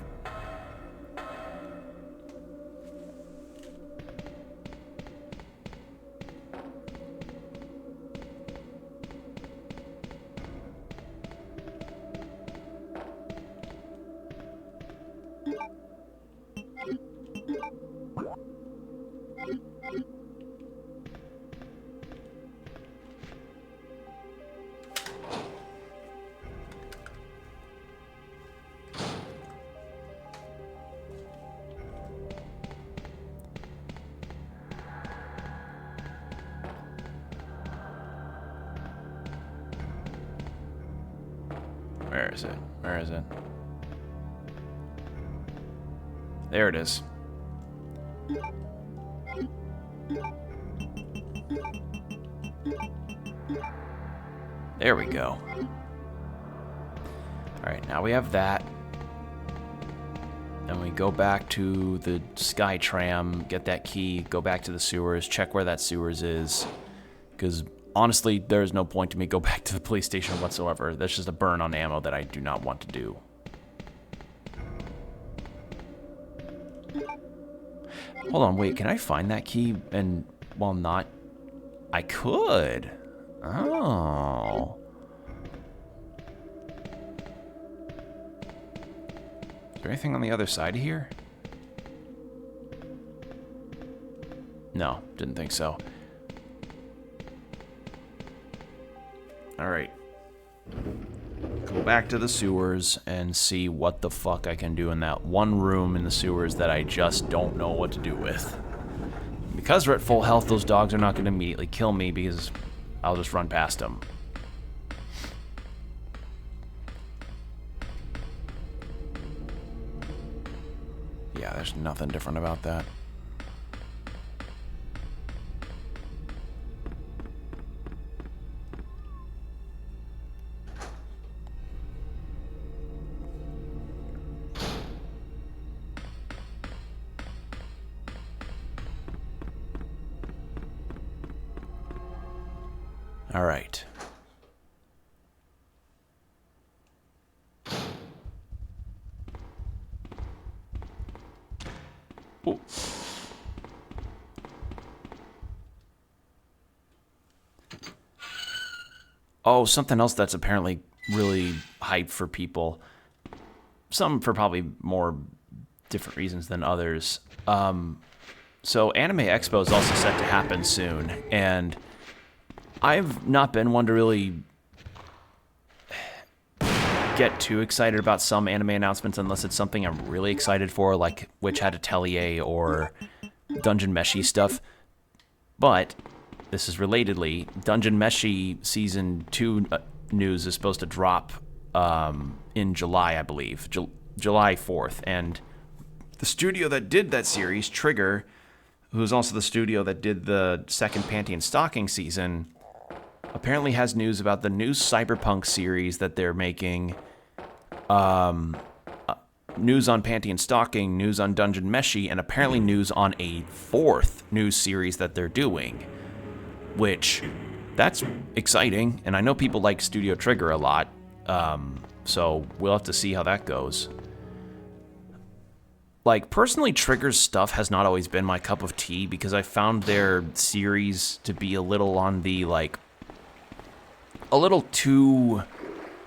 Where is it? Where is it? There it is. There we go. Alright, now we have that. Then we go back to the Sky Tram, get that key, go back to the sewers, check where that sewers is. Because honestly, there's no point to me go back to the police station whatsoever. That's just a burn on ammo that I do not want to do. Hold on, wait, can I find that key and, well, not... I could. Oh. Is there anything on the other side of here? No, didn't think so. Alright. Go back to the sewers and see what the fuck I can do in that one room in the sewers that I just don't know what to do with. Because we're at full health, those dogs are not going to immediately kill me because I'll just run past them. Yeah, there's nothing different about that. All right. Ooh. Oh, something else that's apparently really hype for people. Some for probably more different reasons than others. So Anime Expo is also set to happen soon, and I've not been one to really get too excited about some anime announcements unless it's something I'm really excited for, like Witch Hat Atelier or Dungeon Meshi stuff. But this is relatedly, Dungeon Meshi Season 2 news is supposed to drop in July, I believe, July 4th. And the studio that did that series, Trigger, who's also the studio that did the second Panty and Stocking season, apparently has news about the new Cyberpunk series that they're making. News on Panty and Stocking, news on Dungeon Meshi, and apparently news on a fourth news series that they're doing. Which, that's exciting, and I know people like Studio Trigger a lot, so we'll have to see how that goes. Like, personally, Trigger's stuff has not always been my cup of tea because I found their series to be a little on the, like, a little too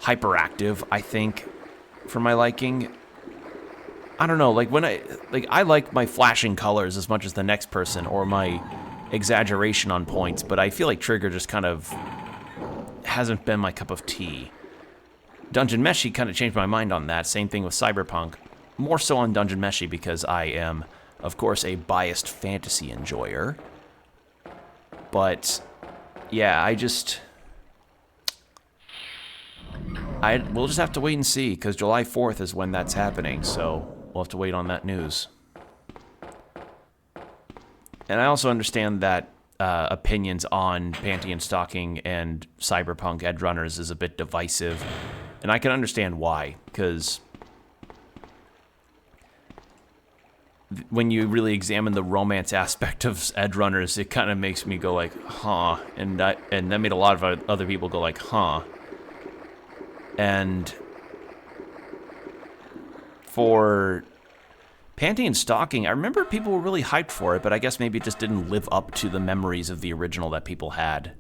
hyperactive, I think, for my liking. I don't know, like I like my flashing colors as much as the next person, or my exaggeration on points, but I feel like Trigger just kind of hasn't been my cup of tea. Dungeon Meshi kind of changed my mind on that. Same thing with Cyberpunk. More so on Dungeon Meshi because I am, of course, a biased fantasy enjoyer. But yeah, we'll just have to wait and see, because July 4th is when that's happening, so we'll have to wait on that news. And I also understand that opinions on Pantheon stalking and Cyberpunk Edgerunners is a bit divisive, and I can understand why, because when you really examine the romance aspect of Edgerunners, it kind of makes me go like, huh, and that made a lot of other people go like, huh. And for Pantheon stalking, I remember people were really hyped for it, but I guess maybe it just didn't live up to the memories of the original that people had.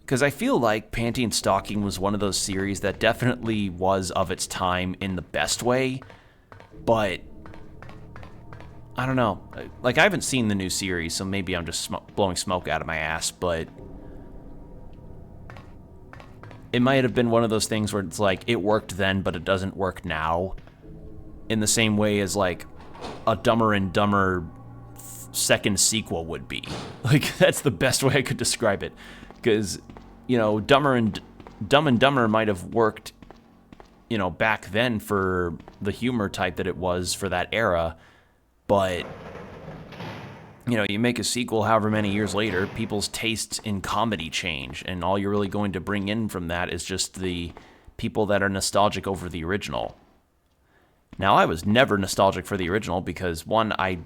Because I feel like Pantheon stalking was one of those series that definitely was of its time in the best way, but I don't know. Like, I haven't seen the new series, so maybe I'm just blowing smoke out of my ass, but it might have been one of those things where it's like, it worked then, but it doesn't work now. In the same way as, like, a Dumber and Dumber second sequel would be. Like, that's the best way I could describe it. Because, you know, Dumb and Dumber might have worked, you know, back then for the humor type that it was for that era. But, you know, you make a sequel however many years later, people's tastes in comedy change. And all you're really going to bring in from that is just the people that are nostalgic over the original. Now, I was never nostalgic for the original because, one, I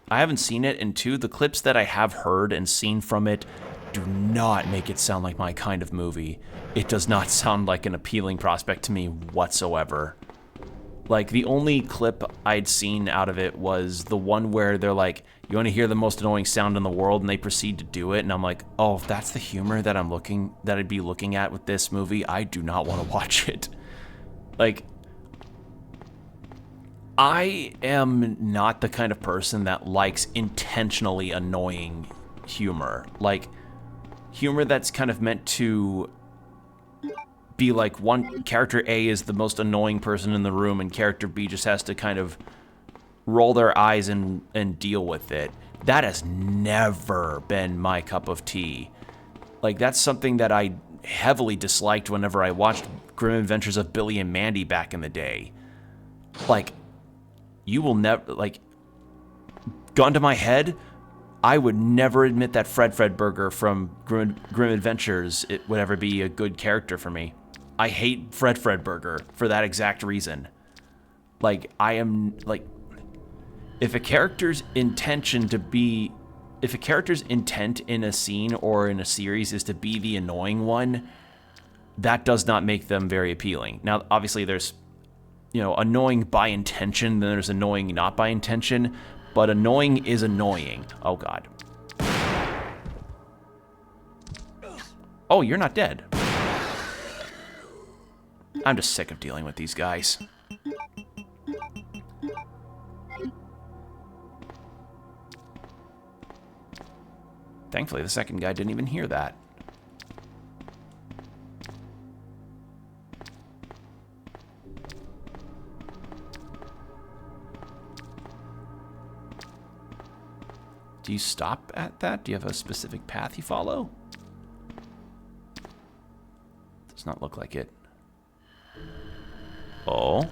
haven't seen it, and two, the clips that I have heard and seen from it do not make it sound like my kind of movie. It does not sound like an appealing prospect to me whatsoever. Like, the only clip I'd seen out of it was the one where they're like, you want to hear the most annoying sound in the world, and they proceed to do it, and I'm like, oh, if that's the humor that I'd be looking at with this movie, I do not want to watch it. Like, I am not the kind of person that likes intentionally annoying humor. Like, humor that's kind of meant to be like, one character A is the most annoying person in the room and character B just has to kind of roll their eyes and deal with it. That has never been my cup of tea. Like, that's something that I heavily disliked whenever I watched Grim Adventures of Billy and Mandy back in the day. Like, you will never, like, gun to my head, I would never admit that Fred Burger from Grim Adventures would ever be a good character for me. I hate Fred Burger for that exact reason. Like, I am, like, if a character's intent in a scene or in a series is to be the annoying one, that does not make them very appealing. Now, obviously, there's, you know, annoying by intention, then there's annoying not by intention, but annoying is annoying. Oh, God. Oh, you're not dead. I'm just sick of dealing with these guys. Thankfully, the second guy didn't even hear that. Do you stop at that? Do you have a specific path you follow? Does not look like it. Oh.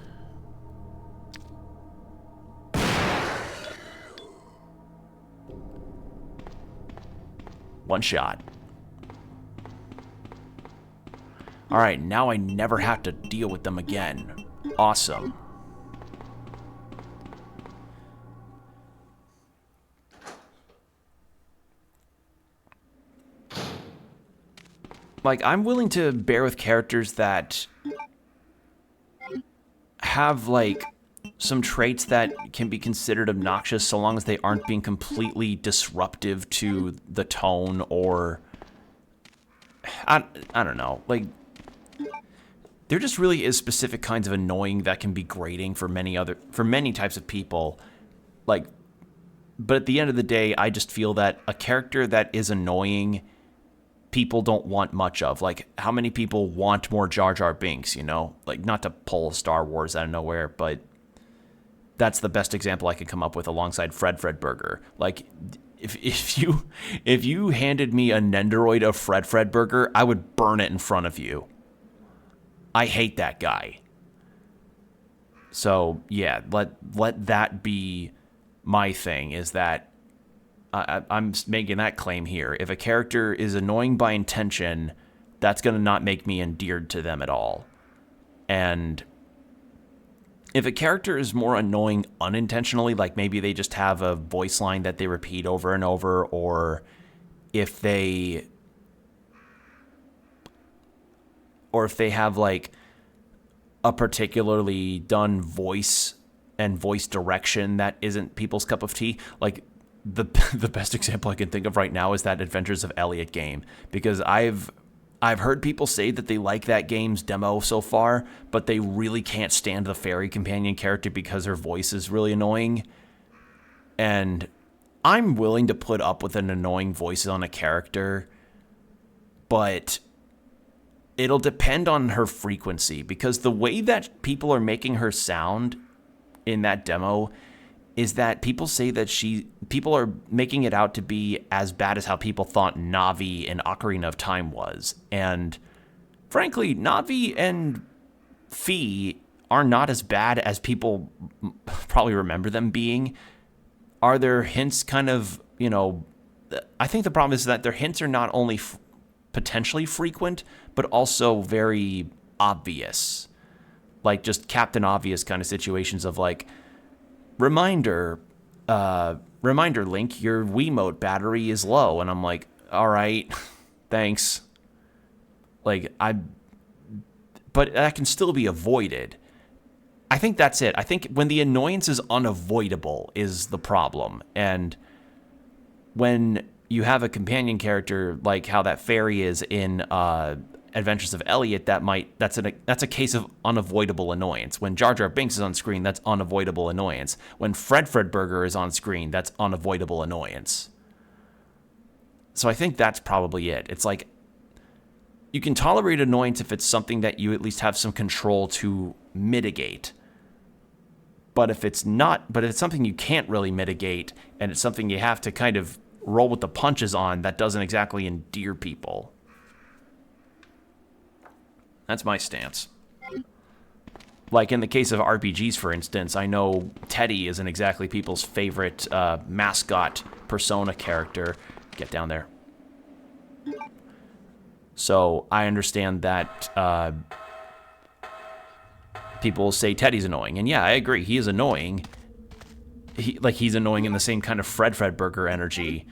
One shot. Alright, now I never have to deal with them again. Awesome. Like, I'm willing to bear with characters that have, like, some traits that can be considered obnoxious so long as they aren't being completely disruptive to the tone or I don't know. Like, there just really is specific kinds of annoying that can be grating for many types of people. Like, but at the end of the day, I just feel that a character that is annoying, people don't want much of. Like, how many people want more Jar Jar Binks, you know? Like, not to pull Star Wars out of nowhere, but that's the best example I could come up with alongside Fred Burger. Like, if you handed me a Nendoroid of Fred Burger, I would burn it in front of you. I hate that guy. So, yeah, let that be my thing, is that I'm making that claim here. If a character is annoying by intention, that's going to not make me endeared to them at all. And if a character is more annoying unintentionally, like maybe they just have a voice line that they repeat over and over, or if they have like a particularly done voice and voice direction that isn't people's cup of tea, like the best example I can think of right now is that Adventures of Elliot game, because I've heard people say that they like that game's demo so far, but they really can't stand the fairy companion character because her voice is really annoying. And I'm willing to put up with an annoying voice on a character, but it'll depend on her frequency, because the way that people are making her sound in that demo is that people say that people are making it out to be as bad as how people thought Navi in Ocarina of Time was. And frankly, Navi and Fi are not as bad as people probably remember them being. Are there hints kind of, you know, I think the problem is that their hints are not only potentially frequent, but also very obvious. Like just Captain Obvious kind of situations of like, Reminder, Link, your Wiimote battery is low. And I'm like, all right, thanks. Like, but that can still be avoided. I think that's it. I think when the annoyance is unavoidable is the problem. And when you have a companion character like how that fairy is in Adventures of Elliot, that's a case of unavoidable annoyance. When Jar Jar Binks is on screen, that's unavoidable annoyance. When Fred Burger is on screen, that's unavoidable annoyance. So I think that's probably it. It's like, you can tolerate annoyance if it's something that you at least have some control to mitigate. But if it's something you can't really mitigate, and it's something you have to kind of roll with the punches on, that doesn't exactly endear people. That's my stance. Like in the case of RPGs, for instance, I know Teddy isn't exactly people's favorite mascot persona character. Get down there. So I understand that people say Teddy's annoying. And yeah, I agree. He is annoying. He's annoying in the same kind of Fred Burger energy.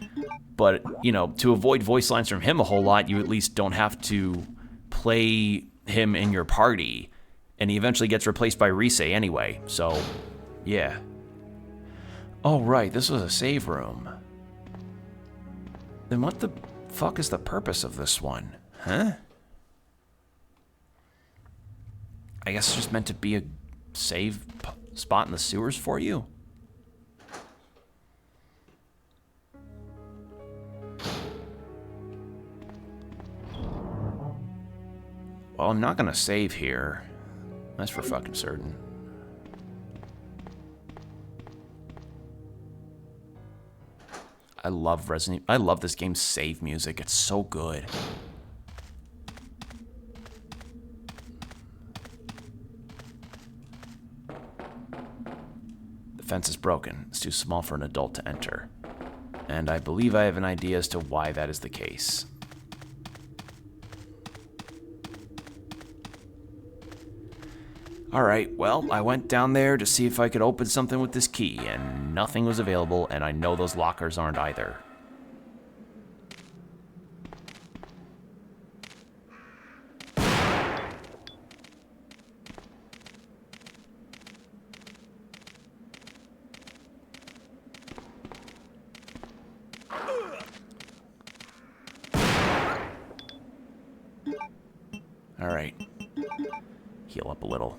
But, you know, to avoid voice lines from him a whole lot, you at least don't have to play him in your party, and he eventually gets replaced by Rise anyway, so yeah. Oh right, this was a save room. Then what the fuck is the purpose of this one? Huh? I guess it's just meant to be a save spot in the sewers for you? Well, I'm not gonna save here. That's for fucking certain. I love this game's save music. It's so good. The fence is broken. It's too small for an adult to enter. And I believe I have an idea as to why that is the case. Alright, well, I went down there to see if I could open something with this key, and nothing was available, and I know those lockers aren't either. Alright. Heal up a little.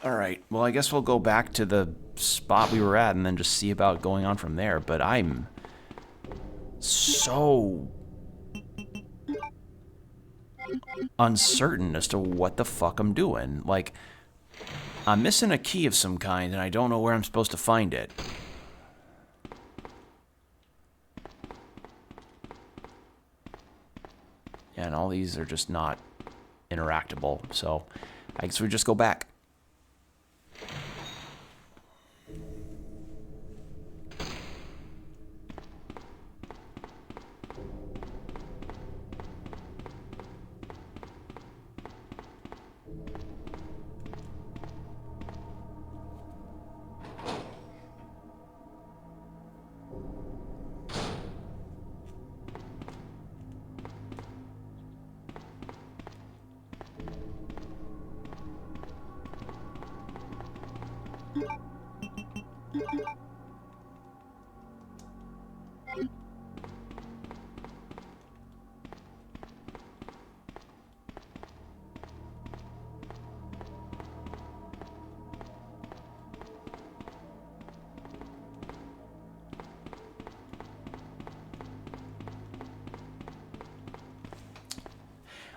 Alright, well I guess we'll go back to the spot we were at and then just see about going on from there, but I'm so uncertain as to what the fuck I'm doing. Like, I'm missing a key of some kind and I don't know where I'm supposed to find it. And all these are just not interactable, so I guess we just go back.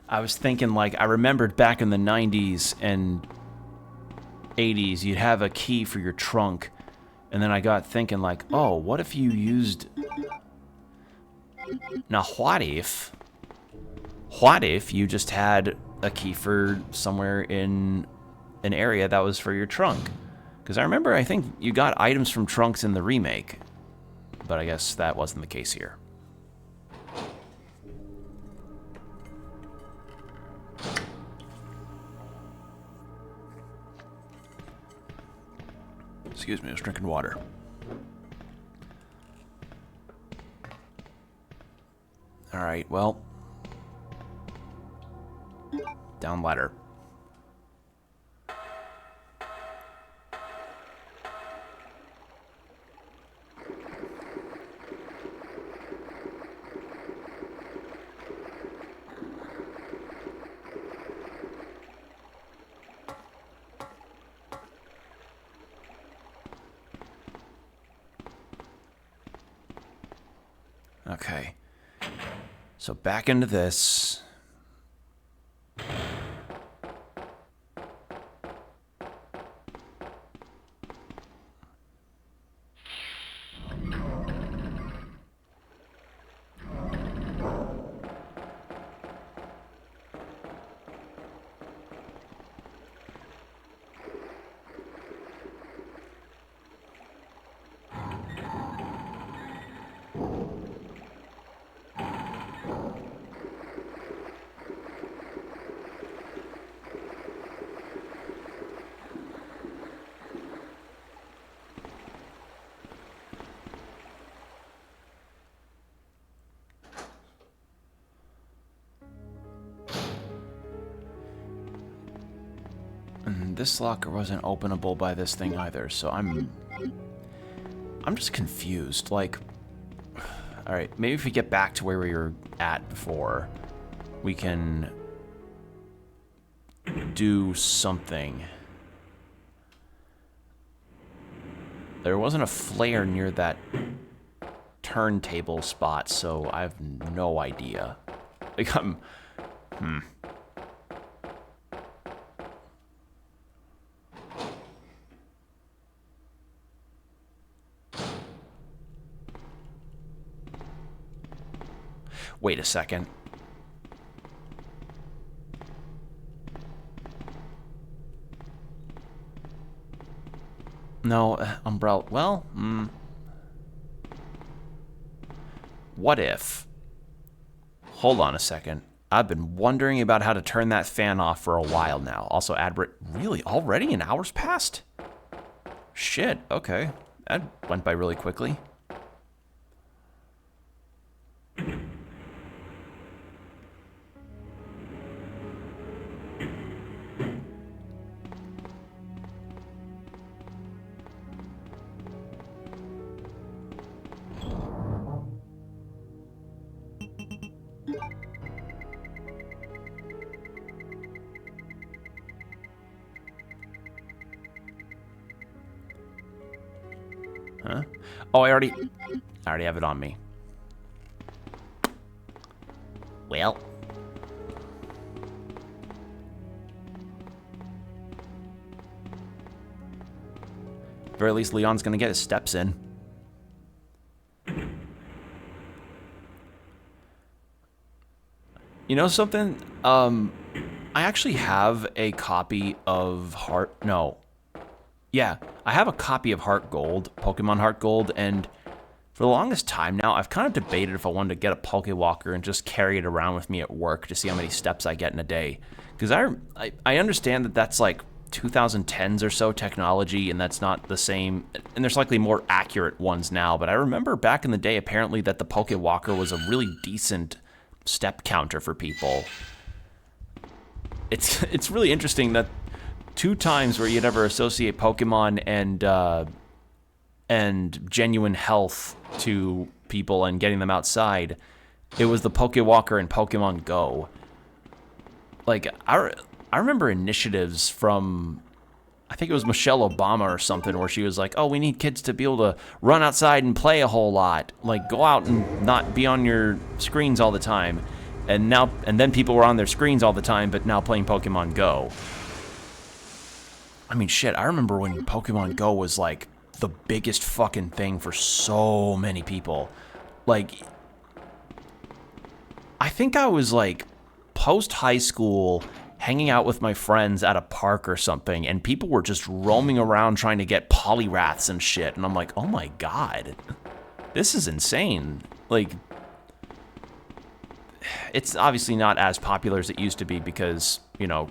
I was thinking, like, I remembered back in the 90s and 80s, you'd have a key for your trunk. And then I got thinking, like, oh, what if you used... Now, what if you just had a key for somewhere in an area that was for your trunk? Because I remember, I think you got items from trunks in the remake. But I guess that wasn't the case here. Excuse me, I was drinking water. Alright, well. Down ladder. Okay. So back into this. And this locker wasn't openable by this thing either, so I'm just confused. Like, all right, maybe if we get back to where we were at before, we can do something. There wasn't a flare near that turntable spot, so I have no idea. Like, Wait a second. No, umbrella. Well, what if? Hold on a second. I've been wondering about how to turn that fan off for a while now. Also, really? Already? An hour's passed? Shit, okay. That went by really quickly. Huh? Oh, I already have it on me. Well. At the very least, Leon's gonna get his steps in. You know something? I actually have a copy of I have a copy of Heart Gold, Pokemon Heart Gold, and for the longest time now, I've kind of debated if I wanted to get a Pokewalker and just carry it around with me at work to see how many steps I get in a day. Because I understand that that's like 2010s or so technology, and that's not the same, and there's likely more accurate ones now, but I remember back in the day, apparently, that the Pokewalker was a really decent step counter for people. It's really interesting that 2 times where you'd ever associate Pokemon and genuine health to people and getting them outside, it was the Pokewalker and Pokemon Go. Like, I remember initiatives from, I think it was Michelle Obama or something, where she was like, oh, we need kids to be able to run outside and play a whole lot. Like, go out and not be on your screens all the time. And then people were on their screens all the time, but now playing Pokemon Go. I mean, shit, I remember when Pokemon Go was, like, the biggest fucking thing for so many people. Like, I think I was, like, post-high school, hanging out with my friends at a park or something, and people were just roaming around trying to get Poliwraths and shit, and I'm like, oh my god, this is insane. Like, it's obviously not as popular as it used to be because, you know,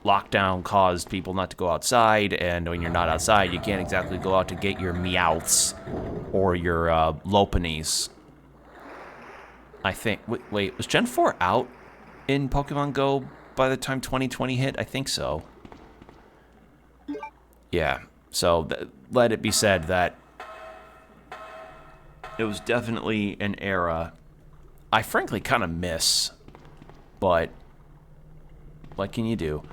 lockdown caused people not to go outside, and when you're not outside, you can't exactly go out to get your Meowths or your Lopunnies. I think, wait, was Gen 4 out in Pokemon Go by the time 2020 hit? I think so. Yeah, so let it be said that it was definitely an era I frankly kind of miss, but what can you do?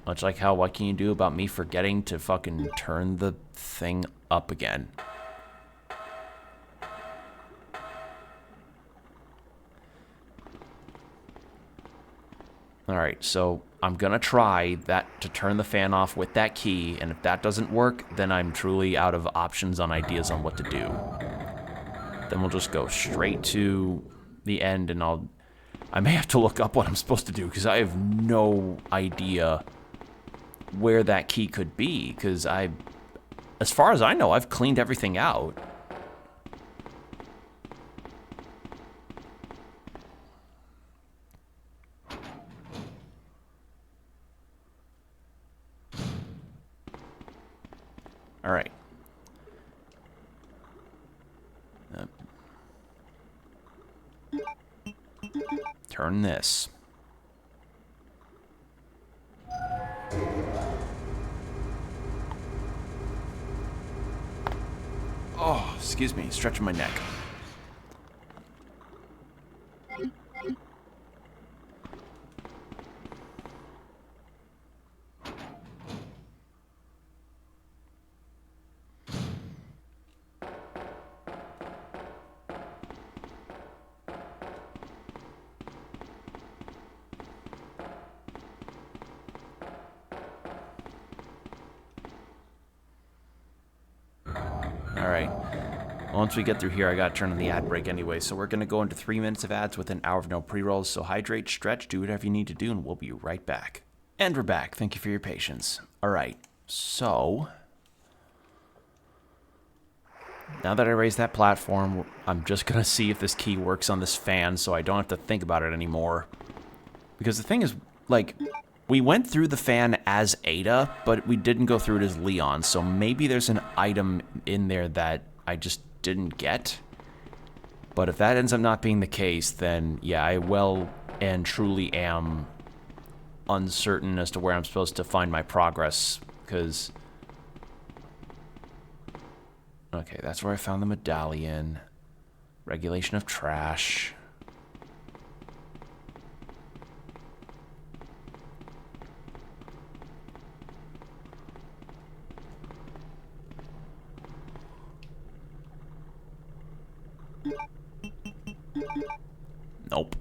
Much like how, what can you do about me forgetting to fucking turn the thing up again? Alright, so I'm gonna try that to turn the fan off with that key, and if that doesn't work, then I'm truly out of options on ideas on what to do. Then we'll just go straight to the end, and I may have to look up what I'm supposed to do, because I have no idea where that key could be, because as far as I know, I've cleaned everything out. All right. Turn this. Oh, excuse me, stretching my neck. Alright. Once we get through here, I gotta turn on the ad break anyway, so we're gonna go into 3 minutes of ads with an hour of no pre-rolls, so hydrate, stretch, do whatever you need to do, and we'll be right back. And we're back. Thank you for your patience. Alright, so now that I raised that platform, I'm just gonna see if this key works on this fan so I don't have to think about it anymore. Because the thing is, like, we went through the fan as Ada, but we didn't go through it as Leon, so maybe there's an item in there that I just didn't get. But if that ends up not being the case, then yeah, I well and truly am uncertain as to where I'm supposed to find my progress, because... Okay, that's where I found the medallion. Regulation of trash. Nope.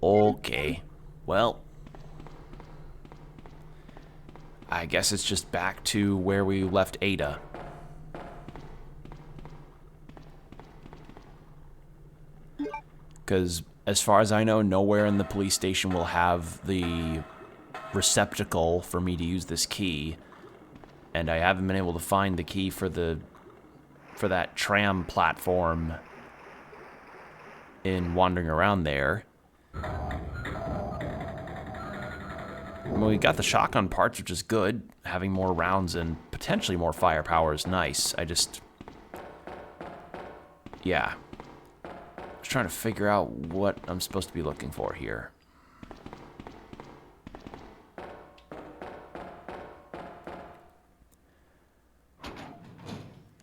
Okay. Well, I guess it's just back to where we left Ada. Because as far as I know, nowhere in the police station will have the receptacle for me to use this key. And I haven't been able to find the key for that tram platform in wandering around there. I mean, we got the shotgun parts, which is good. Having more rounds and potentially more firepower is nice. Yeah. Just trying to figure out what I'm supposed to be looking for here.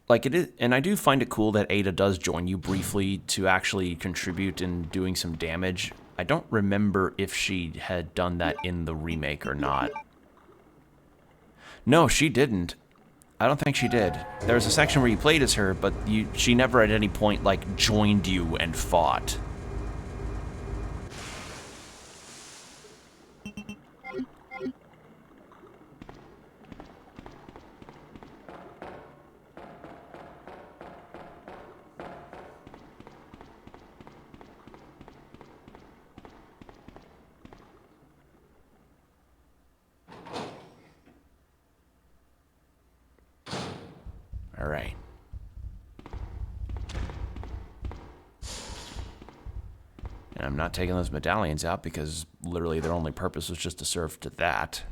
Like, it is, and I do find it cool that Ada does join you briefly to actually contribute in doing some damage. I don't remember if she had done that in the remake or not. No, she didn't. I don't think she did. There was a section where you played as her, but she never at any point, like, joined you and fought. All right. And I'm not taking those medallions out because literally their only purpose was just to serve to that.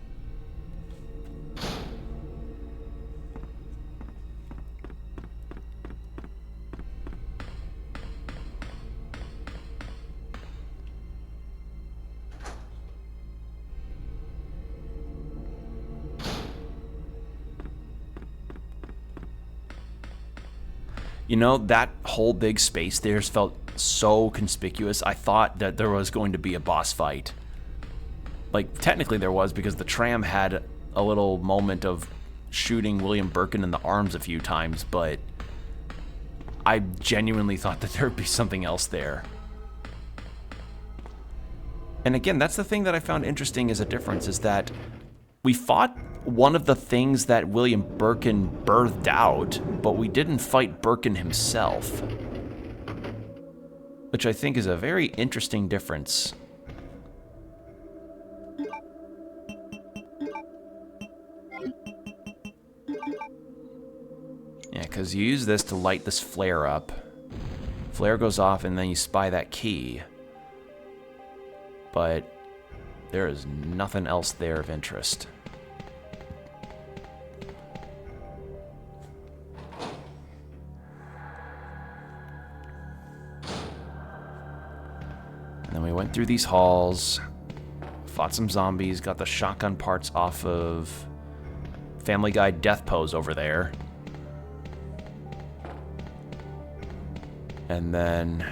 You know, that whole big space there felt so conspicuous. I thought that there was going to be a boss fight. Like, technically there was, because the tram had a little moment of shooting William Birkin in the arms a few times, but I genuinely thought that there would be something else there. And again, that's the thing that I found interesting as a difference, is that we fought one of the things that William Birkin birthed out, but we didn't fight Birkin himself. Which I think is a very interesting difference. Yeah, because you use this to light this flare up. Flare goes off and then you spy that key. But there is nothing else there of interest. And then we went through these halls, fought some zombies, got the shotgun parts off of Family Guy Death Pose over there. And then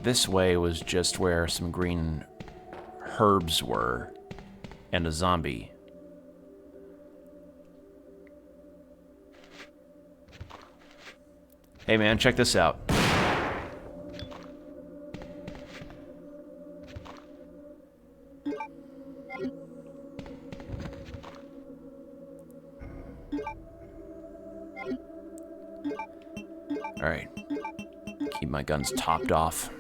this way was just where some green herbs were and a zombie. Hey man, check this out. Alright. Keep my guns topped off.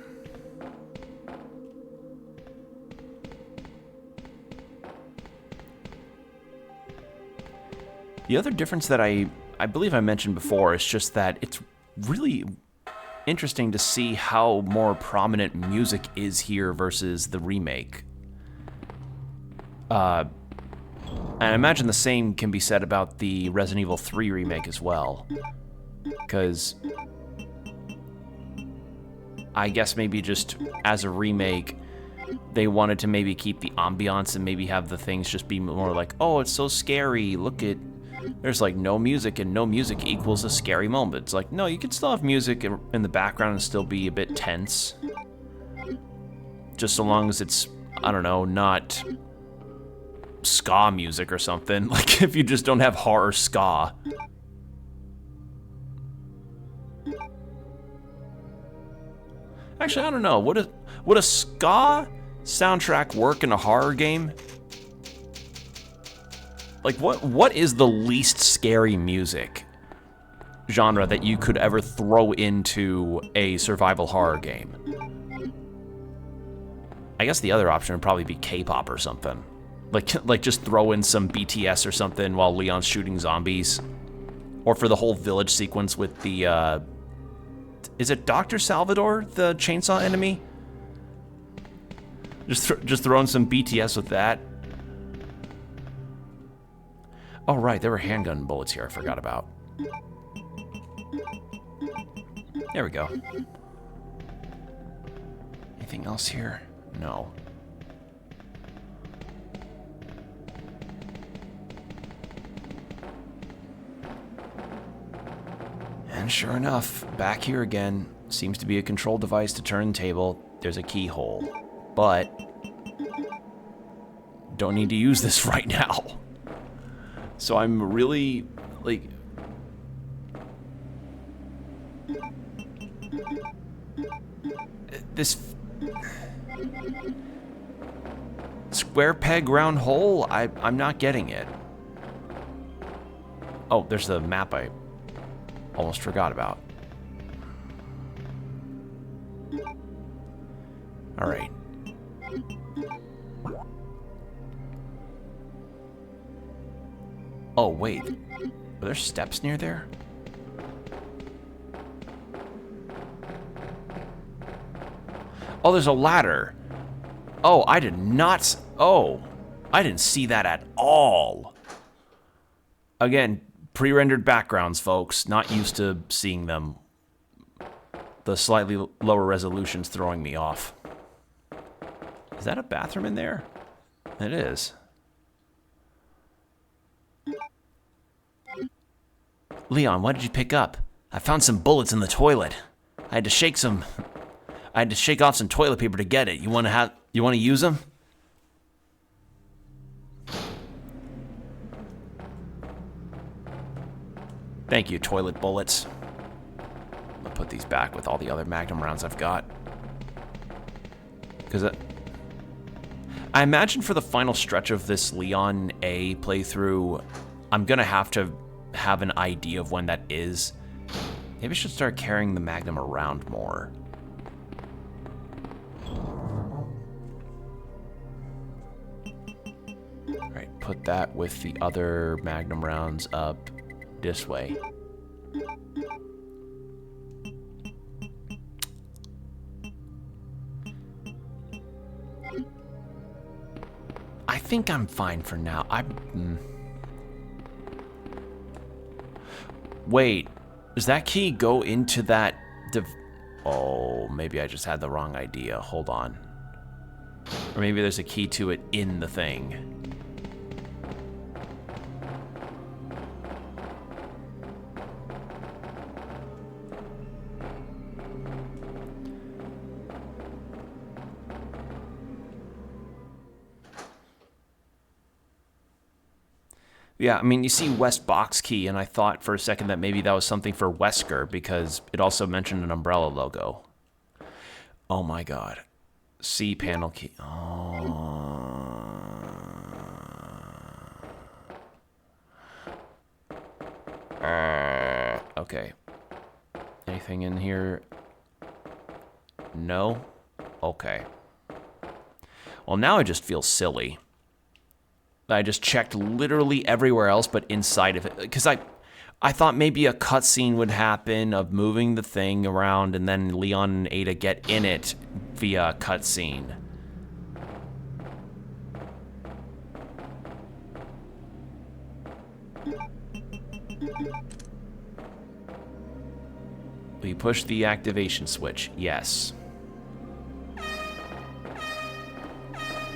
The other difference that I believe I mentioned before is just that it's really interesting to see how more prominent music is here versus the remake. And I imagine the same can be said about the Resident Evil 3 remake as well. Because I guess maybe just as a remake, they wanted to maybe keep the ambiance and maybe have the things just be more like, oh, it's so scary, look at... There's like no music, and no music equals a scary moment. It's like, no, you can still have music in the background and still be a bit tense. Just so long as it's, I don't know, not ska music or something. Like, if you just don't have horror ska. Actually, I don't know. Would a ska soundtrack work in a horror game? Like, what is the least scary music genre that you could ever throw into a survival horror game? I guess the other option would probably be K-pop or something. Like just throw in some BTS or something while Leon's shooting zombies. Or for the whole village sequence with the, is it Dr. Salvador, the chainsaw enemy? Just throw in some BTS with that. Oh, right, there were handgun bullets here I forgot about. There we go. Anything else here? No. And sure enough, back here again. Seems to be a control device to turn the table. There's a keyhole. But don't need to use this right now. So I'm really, like... This... Square peg, round hole? I'm not getting it. Oh, there's the map I almost forgot about. All right. Oh, wait. Are there steps near there? Oh, there's a ladder. Oh, I did not... Oh, I didn't see that at all. Again, pre-rendered backgrounds, folks. Not used to seeing them. The slightly lower resolution's throwing me off. Is that a bathroom in there? It is. Leon, what did you pick up? I found some bullets in the toilet. I had to shake off some toilet paper to get it. You want to use them? Thank you, toilet bullets. I'll put these back with all the other Magnum rounds I've got. Because I imagine for the final stretch of this Leon A playthrough, I'm going to have an idea of when that is. Maybe I should start carrying the Magnum around more. Alright, put that with the other Magnum rounds up this way. I think I'm fine for now. Wait, does that key go into that oh, maybe I just had the wrong idea. Hold on. Or maybe there's a key to it in the thing. Yeah, I mean, you see West Box Key, and I thought for a second that maybe that was something for Wesker, because it also mentioned an umbrella logo. Oh my god. C panel key. Oh. Okay. Anything in here? No? Okay. Well, now I just feel silly. I just checked literally everywhere else but inside of it. Because I thought maybe a cutscene would happen of moving the thing around and then Leon and Ada get in it via cutscene. We push the activation switch. Yes.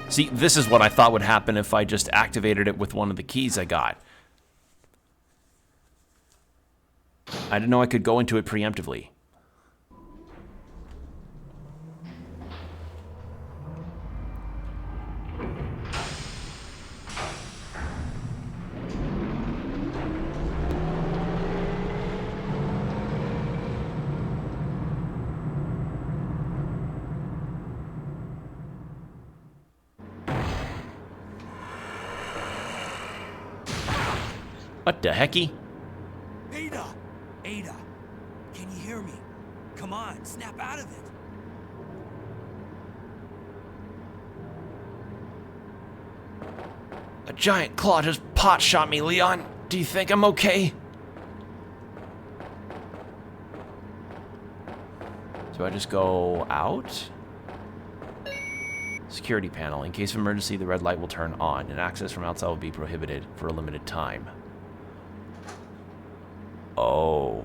See, this is what I thought would happen if I just activated it with one of the keys I got. I didn't know I could go into it preemptively. What the hecky? Ada! Ada! Can you hear me? Come on, snap out of it! A giant claw just pot shot me, Leon. Do you think I'm okay? Do I just go out? Security panel. In case of emergency, the red light will turn on, and access from outside will be prohibited for a limited time. Oh.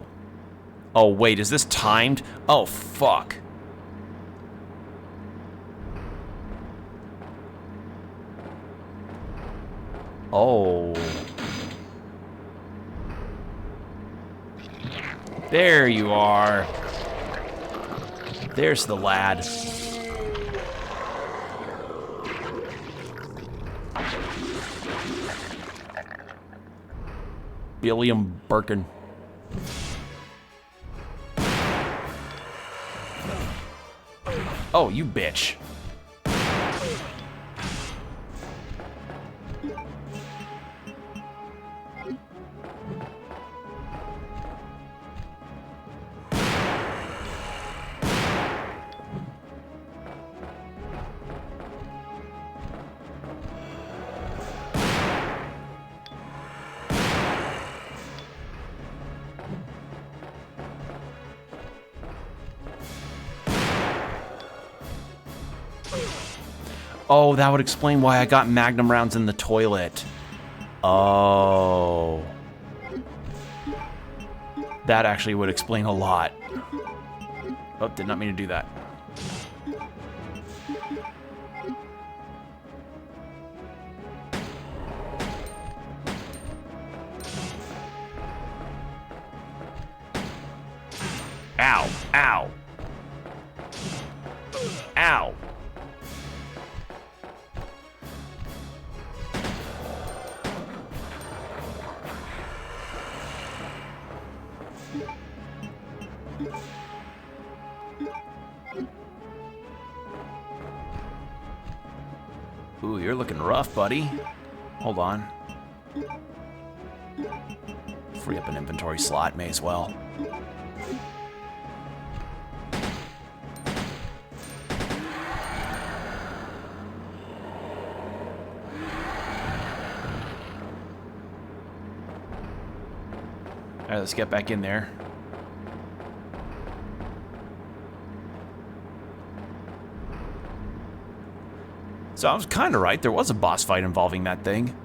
Oh, wait, is this timed? Oh, fuck. Oh. There you are. There's the lad. William Birkin. Oh, you bitch. Oh, that would explain why I got magnum rounds in the toilet. Oh. That actually would explain a lot. Oh, did not mean to do that. Ow, ow. Ow. Ooh, you're looking rough, buddy. Hold on. Free up an inventory slot, may as well. Alright, let's get back in there. So I was kind of right. There was a boss fight involving that thing.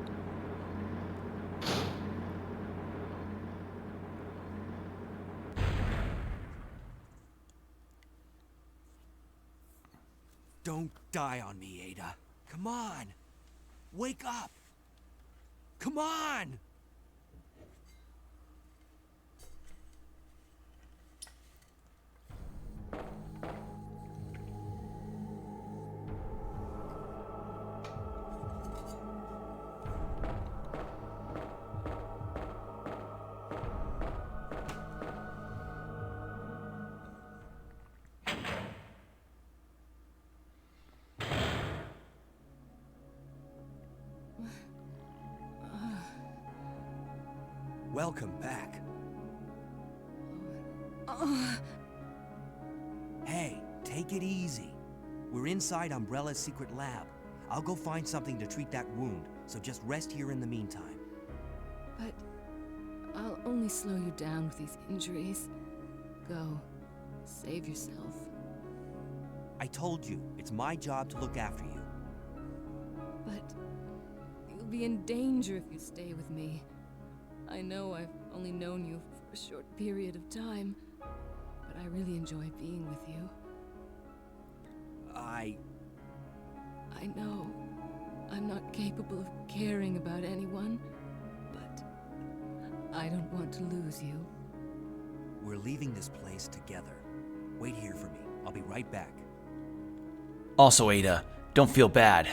Don't die on me, Ada. Come on. Wake up. Come on. Welcome back. Hey, take it easy. We're inside Umbrella's secret lab. I'll go find something to treat that wound, so just rest here in the meantime. But I'll only slow you down with these injuries. Go. Save yourself. I told you, it's my job to look after you. But you'll be in danger if you stay with me. I know I've only known you for a short period of time, but I really enjoy being with you. I know I'm not capable of caring about anyone, but I don't want to lose you. We're leaving this place together. Wait here for me. I'll be right back. Also, Ada, don't feel bad.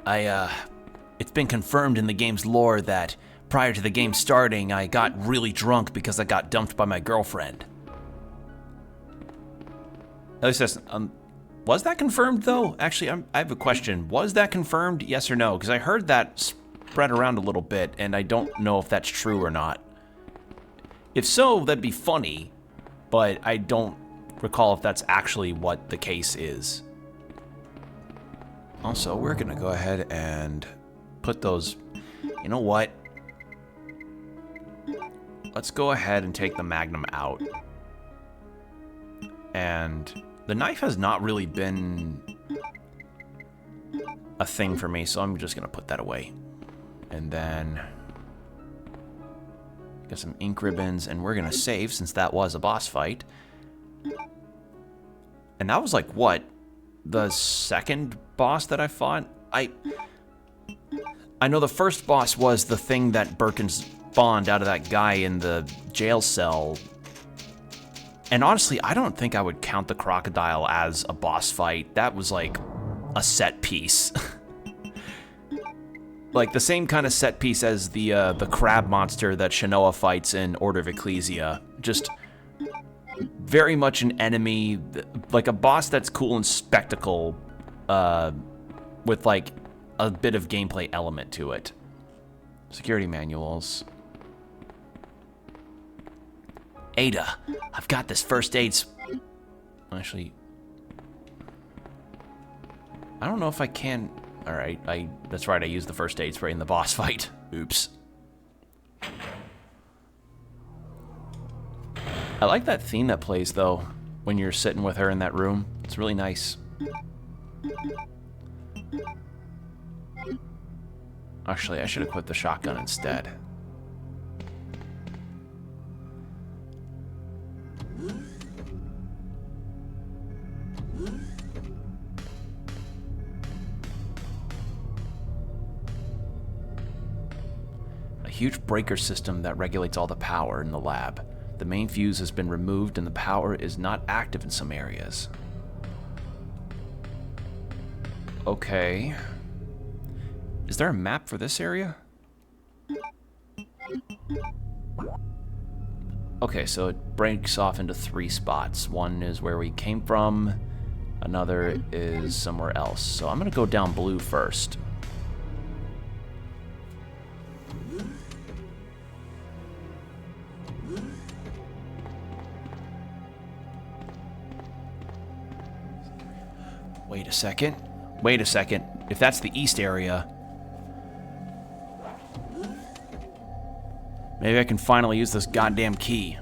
It's been confirmed in the game's lore that prior to the game starting, I got really drunk because I got dumped by my girlfriend. At least that's, was that confirmed though? Actually, I have a question. Was that confirmed? Yes or no? Because I heard that spread around a little bit, and I don't know if that's true or not. If so, that'd be funny, but I don't recall if that's actually what the case is. Also, we're gonna go ahead and put those... You know what? Let's go ahead and take the Magnum out. And the knife has not really been a thing for me, so I'm just gonna put that away. And then get some ink ribbons, and we're gonna save since that was a boss fight. And that was like, what? The second boss that I fought? I know the first boss was the thing that Birkin spawned out of that guy in the jail cell. And honestly, I don't think I would count the crocodile as a boss fight. That was like a set piece. Like the same kind of set piece as the crab monster that Shanoa fights in Order of Ecclesia. Just very much an enemy, like a boss that's cool and spectacle, with like a bit of gameplay element to it. Security manuals. Ada, I've got this first aid. Actually, I don't know if I can. All right, that's right. I used the first aid spray in the boss fight. Oops. I like that theme that plays though when you're sitting with her in that room. It's really nice. Actually, I should equip the shotgun instead. A huge breaker system that regulates all the power in the lab. The main fuse has been removed and the power is not active in some areas. Okay. Is there a map for this area? Okay, so it breaks off into 3 spots. One is where we came from, another is somewhere else. So I'm gonna go down blue first. Wait a second. Wait a second. If that's the east area, maybe I can finally use this goddamn key.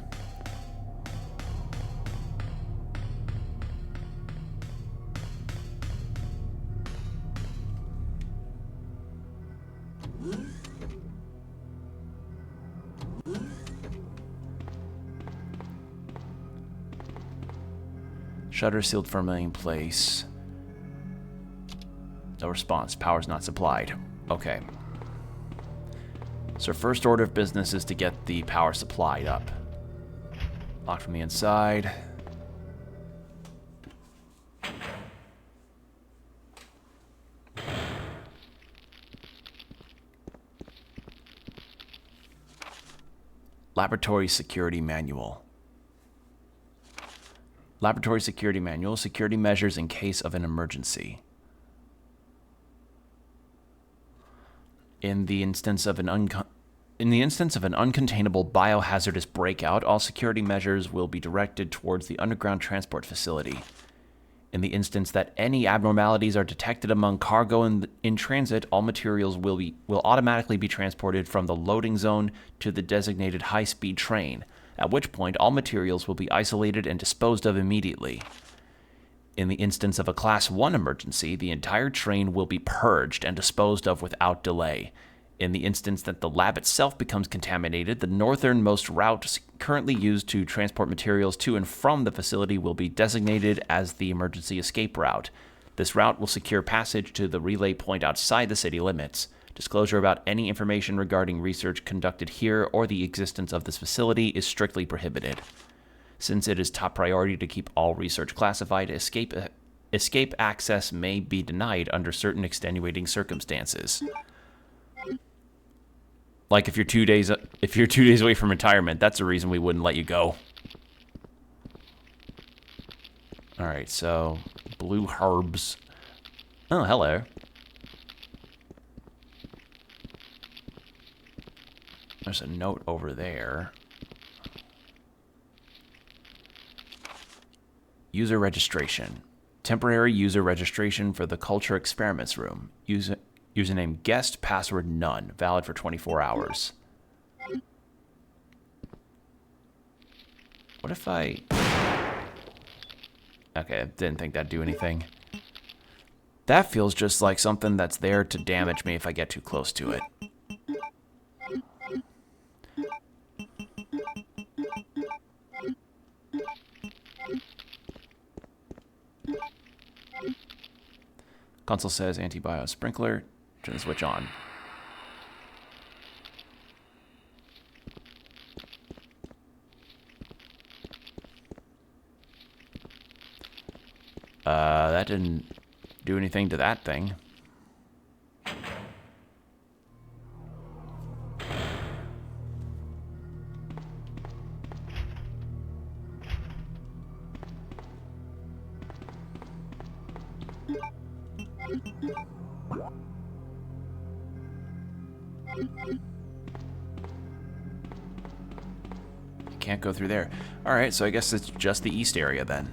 Shutter sealed firmly in place. No response. Power's not supplied. Okay. So first order of business is to get the power supplied up. Locked from the inside. Laboratory Security Manual. Laboratory Security Manual. Security measures in case of an emergency. In the instance of an uncontainable biohazardous breakout, all security measures will be directed towards the underground transport facility. In the instance that any abnormalities are detected among cargo in transit, all materials will automatically be transported from the loading zone to the designated high-speed train, at which point all materials will be isolated and disposed of immediately. In the instance of a Class 1 emergency, the entire train will be purged and disposed of without delay. In the instance that the lab itself becomes contaminated, the northernmost route currently used to transport materials to and from the facility will be designated as the emergency escape route. This route will secure passage to the relay point outside the city limits. Disclosure about any information regarding research conducted here or the existence of this facility is strictly prohibited. Since it is top priority to keep all research classified, escape access may be denied under certain extenuating circumstances. Like if you're 2 days away from retirement, that's a reason we wouldn't let you go. All right, so blue herbs. Oh, hello. There's a note over there. User registration. Temporary user registration for the Culture Experiments Room. Username guest, password none. Valid for 24 hours. What if I... Okay, didn't think that'd do anything. That feels just like something that's there to damage me if I get too close to it. Console says antibio sprinkler. Turn the switch on. That didn't do anything to that thing. Can't go through there. Alright, so I guess it's just the east area then.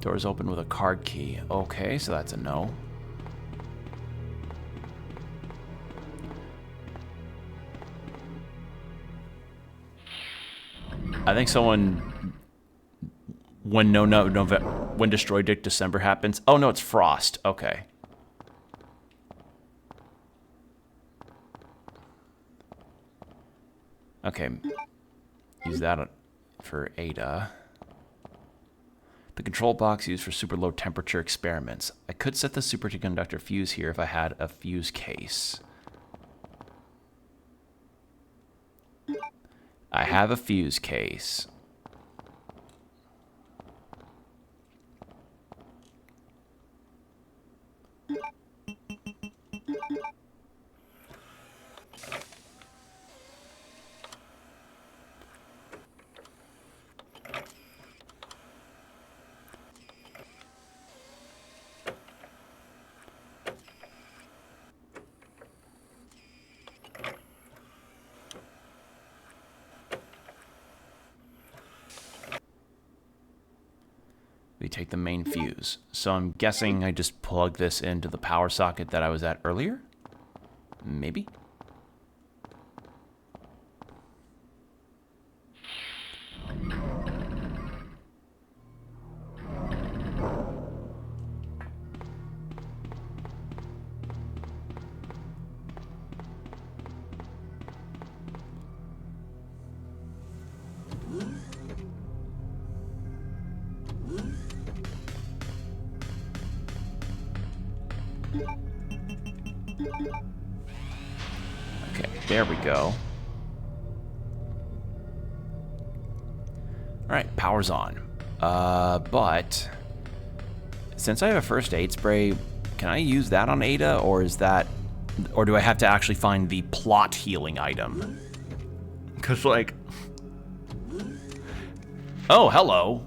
Doors open with a card key. Okay, so that's a no. I think someone... When when Destroy Dick December happens... Oh, no, it's Frost. Okay. Okay. Use that for Ada. The control box used for super low temperature experiments. I could set the superconductor fuse here if I had a fuse case. I have a fuse case. We take the main fuse. So I'm guessing I just plug this into the power socket that I was at earlier? Maybe? Okay, there we go. Alright, power's on. But since I have a first aid spray, can I use that on Ada, or is that... Or do I have to actually find the plot healing item? Because, like... Oh, hello!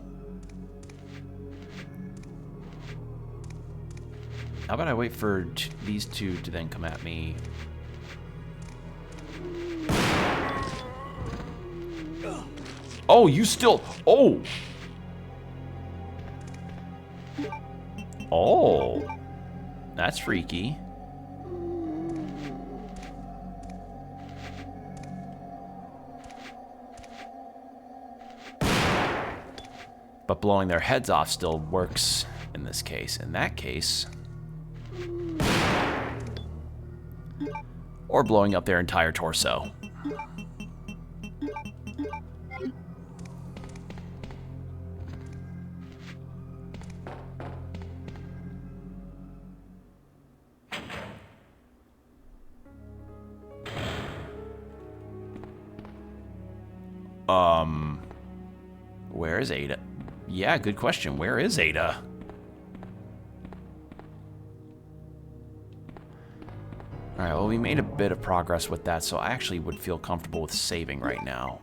How about I wait for these two to then come at me? Oh, you still... Oh! Oh! That's freaky. But blowing their heads off still works in this case. In that case... Or blowing up their entire torso. Where is Ada? Yeah, good question. Where is Ada? Alright, well, we made a bit of progress with that, so I actually would feel comfortable with saving right now.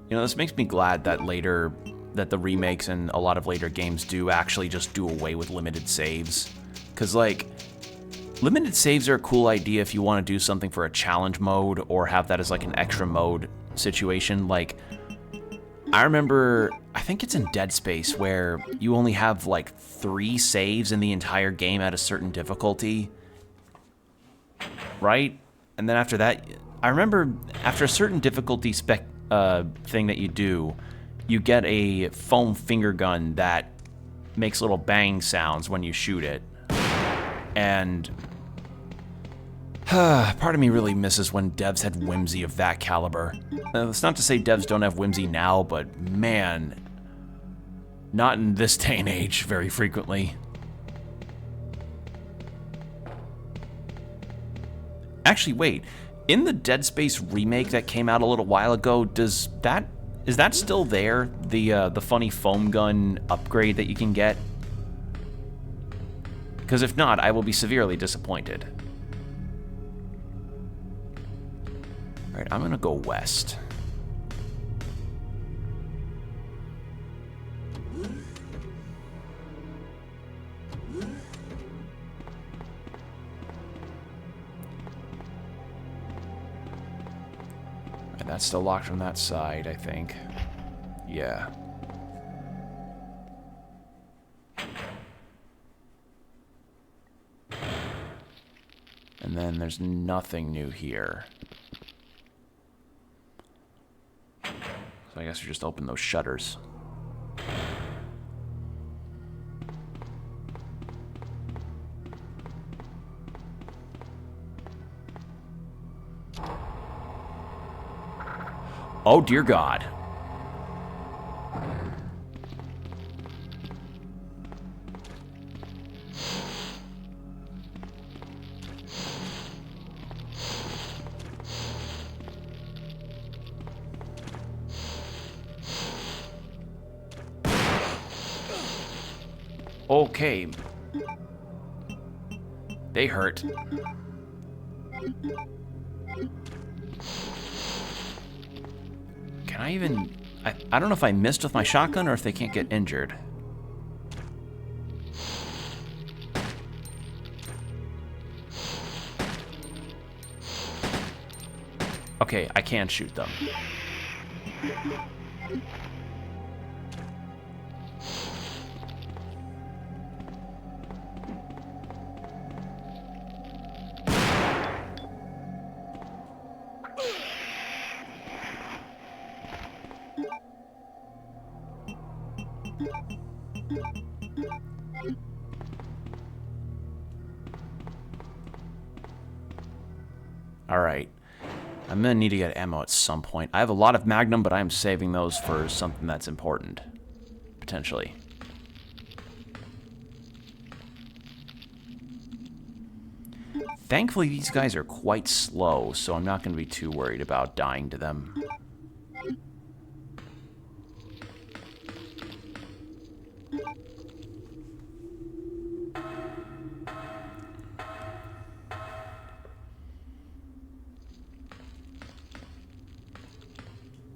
You know, this makes me glad that that the remakes and a lot of later games do actually just do away with limited saves. Because, like, limited saves are a cool idea if you want to do something for a challenge mode or have that as, like, an extra mode situation. Like, I remember, I think it's in Dead Space, where you only have, like, 3 saves in the entire game at a certain difficulty. Right? And then after that, I remember after a certain difficulty thing that you do, you get a foam finger gun that makes little bang sounds when you shoot it. And part of me really misses when devs had whimsy of that caliber. It's not to say devs don't have whimsy now, but man, not in this day and age very frequently. Actually, wait. In the Dead Space remake that came out a little while ago, is that still there? The funny foam gun upgrade that you can get? Because if not, I will be severely disappointed. Alright, I'm gonna go west. And that's still locked from that side, I think. Yeah. And then there's nothing new here. So I guess we just open those shutters. Oh, dear God. Okay. They hurt. Can I even... I don't know if I missed with my shotgun or if they can't get injured. Okay, I can shoot them. Alright. I'm gonna need to get ammo at some point. I have a lot of Magnum, but I'm saving those for something that's important. Potentially. Thankfully, these guys are quite slow, so I'm not gonna be too worried about dying to them.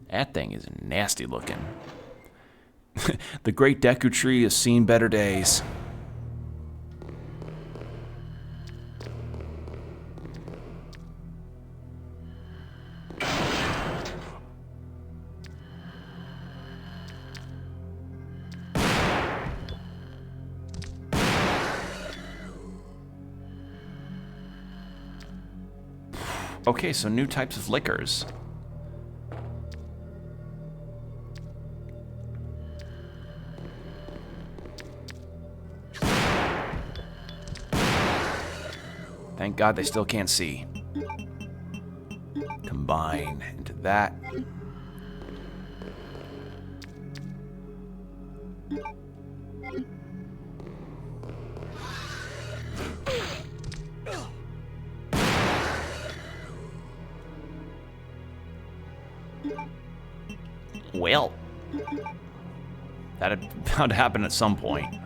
That thing is nasty looking. The Great Deku Tree has seen better days. Okay, so new types of liquors. Thank God they still can't see. Combine into that. Well, that had bound to happen at some point.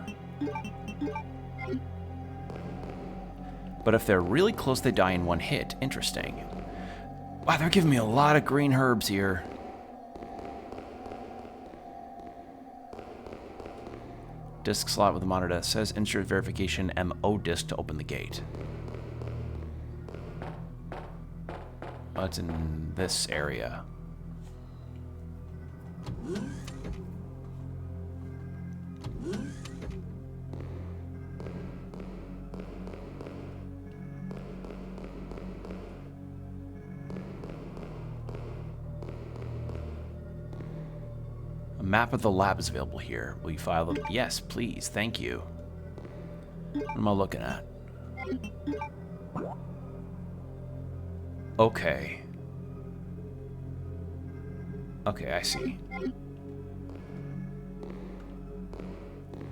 But if they're really close, they die in one hit. Interesting. Wow, they're giving me a lot of green herbs here. Disk slot with a monitor that says insert verification MO disk to open the gate. Oh, it's in this area. A map of the lab is available here. Will you file them? Yes, please. Thank you. What am I looking at? Okay. Okay, I see.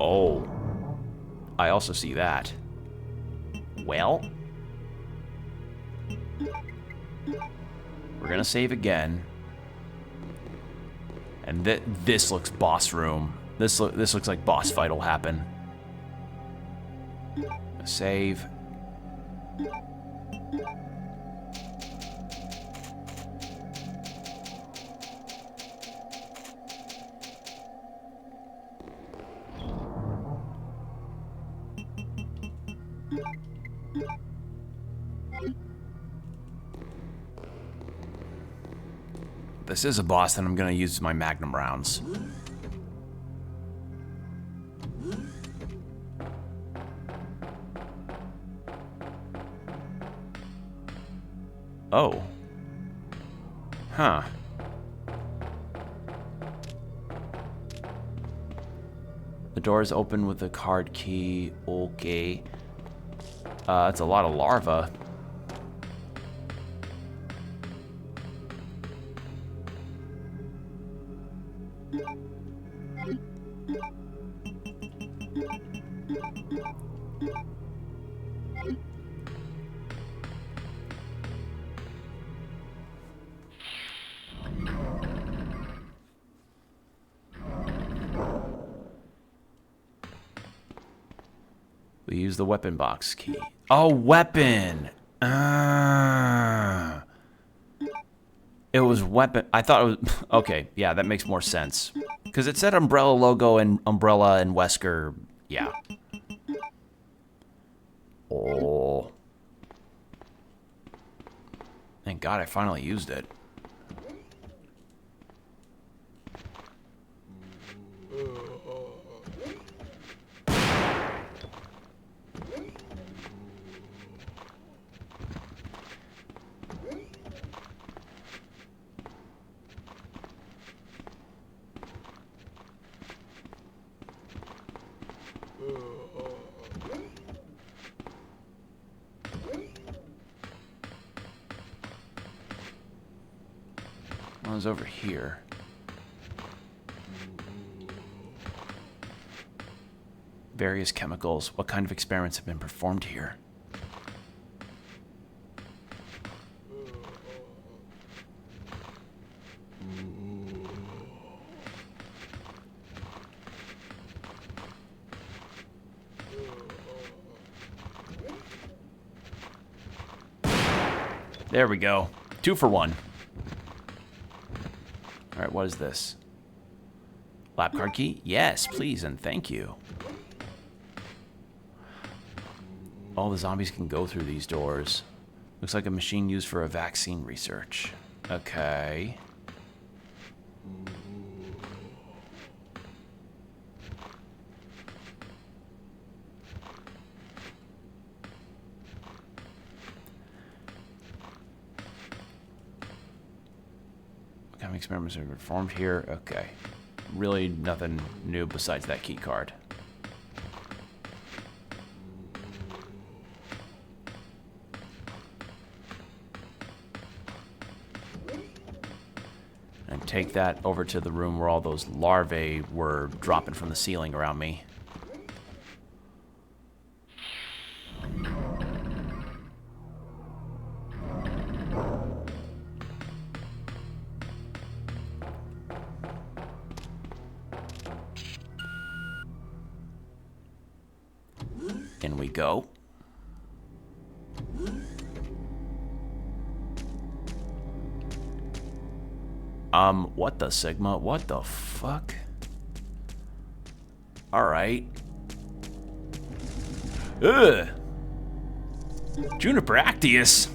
Oh. I also see that. Well. We're gonna save again. And this looks boss room. This looks like boss fight will happen. Save. This is a boss, and I'm gonna use my magnum rounds. Oh. Huh. The door is open with a card key. Okay. That's a lot of larva. We use the weapon box key. Oh, weapon! It was weapon. I thought it was... Okay, yeah, that makes more sense. Because it said Umbrella logo and Umbrella and Wesker. Yeah. Oh. Thank God I finally used it. One's over here. Various chemicals. What kind of experiments have been performed here? There we go. 2 for 1. Alright, what is this? Lab card key? Yes, please, and thank you. All the zombies can go through these doors. Looks like a machine used for a vaccine research. Okay. What kind of experiments are performed here? Okay. Really nothing new besides that key card. And take that over to the room where all those larvae were dropping from the ceiling around me. In we go. What the Sigma? What the fuck? Alright. Ugh! Juniper Actius!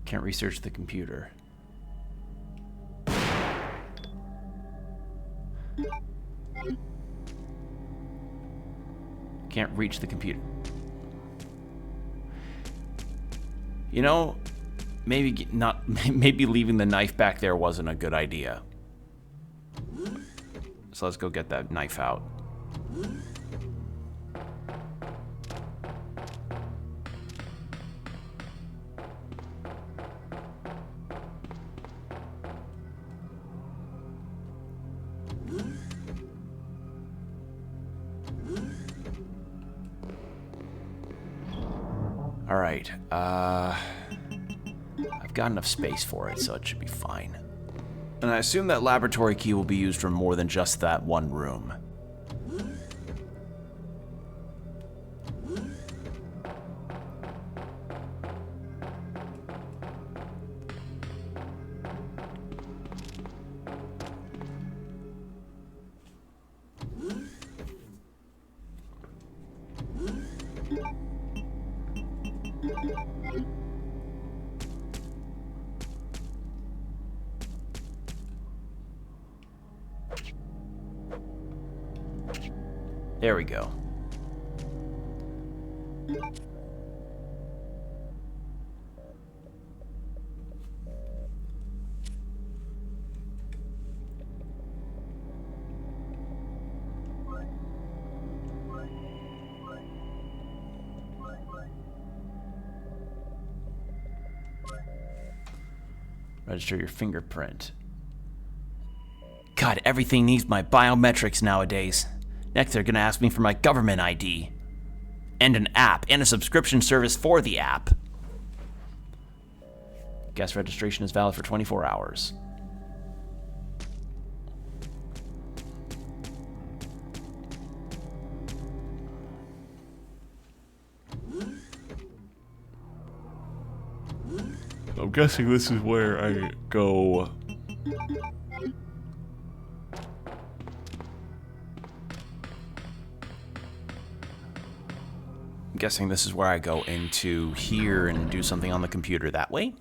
Can't research the computer. Can't reach the computer. You know, maybe maybe leaving the knife back there wasn't a good idea. So let's go get that knife out. All right, I've got enough space for it, so it should be fine. And I assume that laboratory key will be used for more than just that one room. There we go. Register your fingerprint. God, everything needs my biometrics nowadays. Next, they're gonna ask me for my government ID. And an app, and a subscription service for the app. Guest registration is valid for 24 hours. I'm guessing this is where I go. I'm guessing this is where I go into here and do something on the computer that way.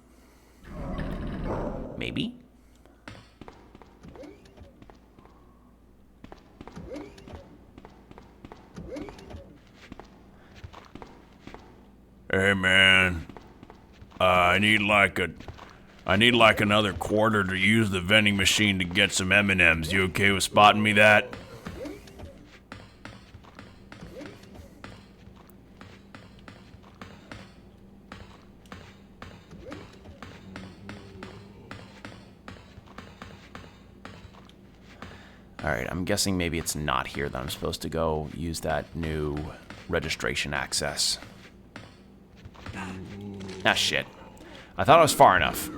Maybe. Hey man, I need like another quarter to use the vending machine to get some M&Ms. You okay with spotting me that? Alright, I'm guessing maybe it's not here that I'm supposed to go use that new registration access. Ah, shit. I thought I was far enough.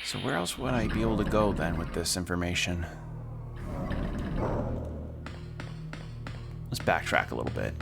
So where else would I be able to go then with this information? Let's backtrack a little bit.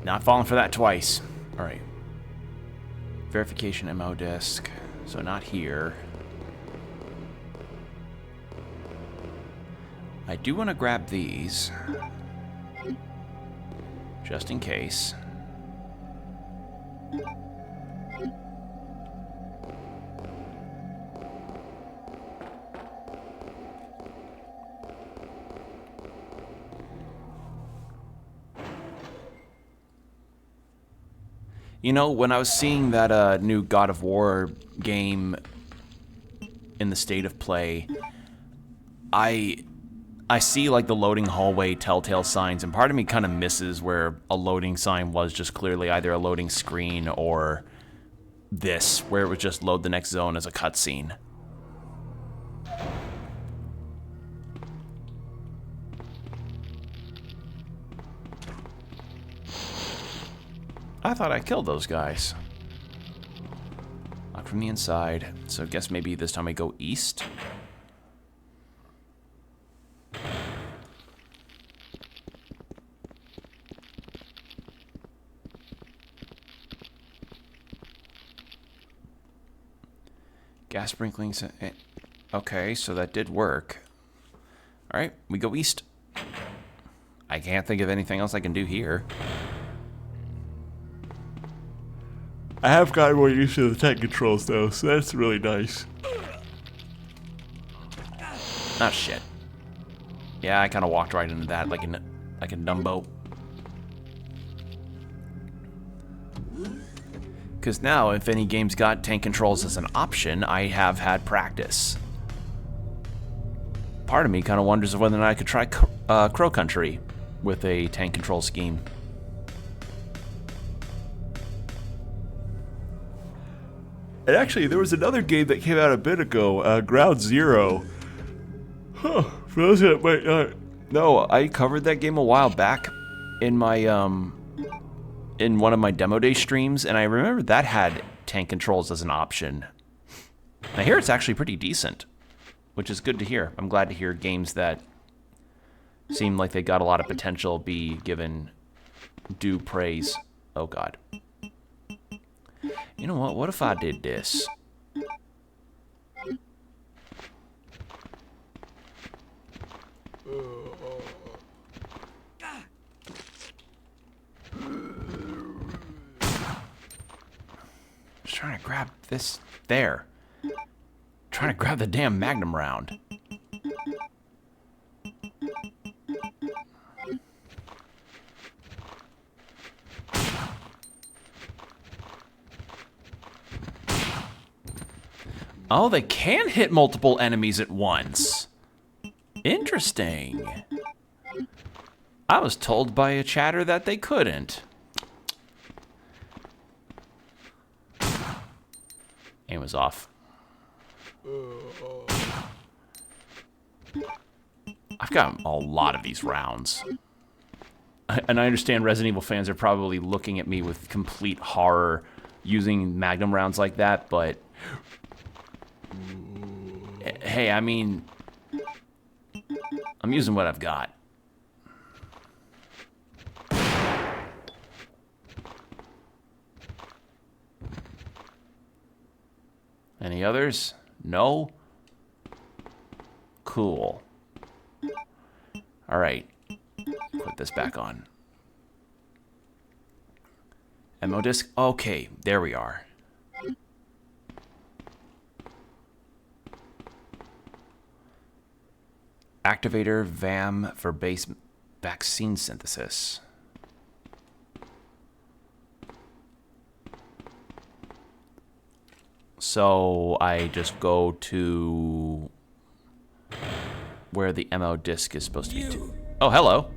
Not falling for that twice. Alright. Verification MO disk. So not here. I do want to grab these. Just in case. You know, when I was seeing that new God of War game in the state of play, I see like the loading hallway telltale signs, and part of me kind of misses where a loading sign was just clearly either a loading screen or this, where it would just load the next zone as a cutscene. I thought I killed those guys. Locked from the inside, so I guess maybe this time I go east. Gas sprinklings. Okay, so that did work. Alright, we go east. I can't think of anything else I can do here. I have gotten more used to the tank controls though, so that's really nice. Oh shit. Yeah, I kind of walked right into that like a Dumbo. Because now, if any game's got tank controls as an option, I have had practice. Part of me kind of wonders whether or not I could try Crow Country with a tank control scheme. And actually, there was another game that came out a bit ago, Ground Zero. Huh, for those that might not know, I covered that game a while back in my, in one of my demo day streams, and I remember that had tank controls as an option. I hear it's actually pretty decent, which is good to hear. I'm glad to hear games that seem like they got a lot of potential be given due praise. Oh god. You know what? What if I did this? Just trying to grab this there. Trying to grab the damn Magnum round. Oh, they can hit multiple enemies at once. Interesting. I was told by a chatter that they couldn't. Aim was off. I've got a lot of these rounds. And I understand Resident Evil fans are probably looking at me with complete horror using Magnum rounds like that, but hey, I mean, I'm using what I've got. Any others? No? Cool. Alright. Put this back on. Ammo disc? Okay, there we are. Activator VAM for base vaccine synthesis. So I just go to where the MO disc is supposed to be. Oh, hello.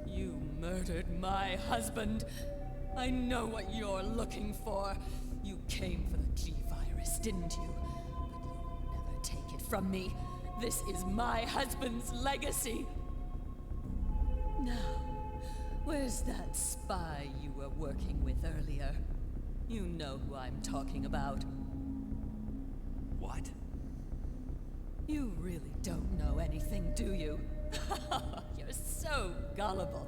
You murdered my husband. I know what you're looking for. You came for the G-virus, didn't you? But you'll never take it from me. This is my husband's legacy. Now, where's that spy you were working with earlier? You know who I'm talking about. What? You really don't know anything, do you? You're so gullible.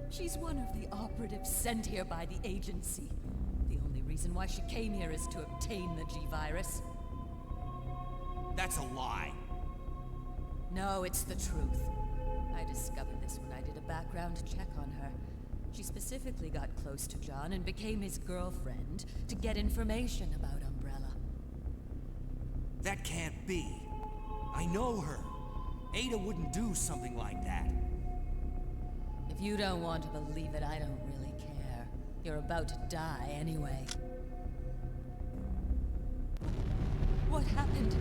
She's one of the operatives sent here by the agency. The only reason why she came here is to obtain the G-Virus. That's a lie. No, it's the truth. I discovered this when I did a background check on her. She specifically got close to John and became his girlfriend to get information about Umbrella. That can't be. I know her. Ada wouldn't do something like that. If you don't want to believe it, I don't really care. You're about to die anyway. What happened?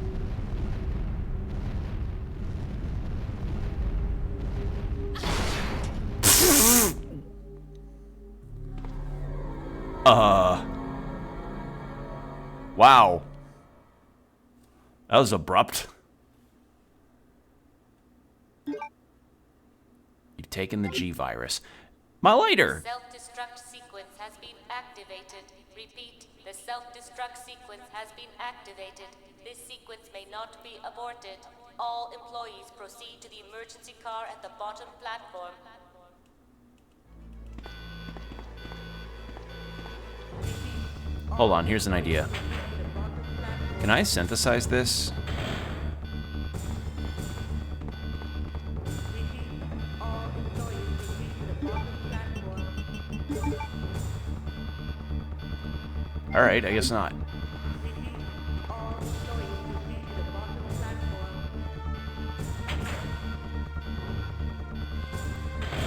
Wow. That was abrupt. You've taken the G-Virus. My lighter! Self-destruct sequence has been activated. Repeat, the self-destruct sequence has been activated. This sequence may not be aborted. All employees proceed to the emergency car at the bottom platform. Hold on, here's an idea. Can I synthesize this? Alright, I guess not.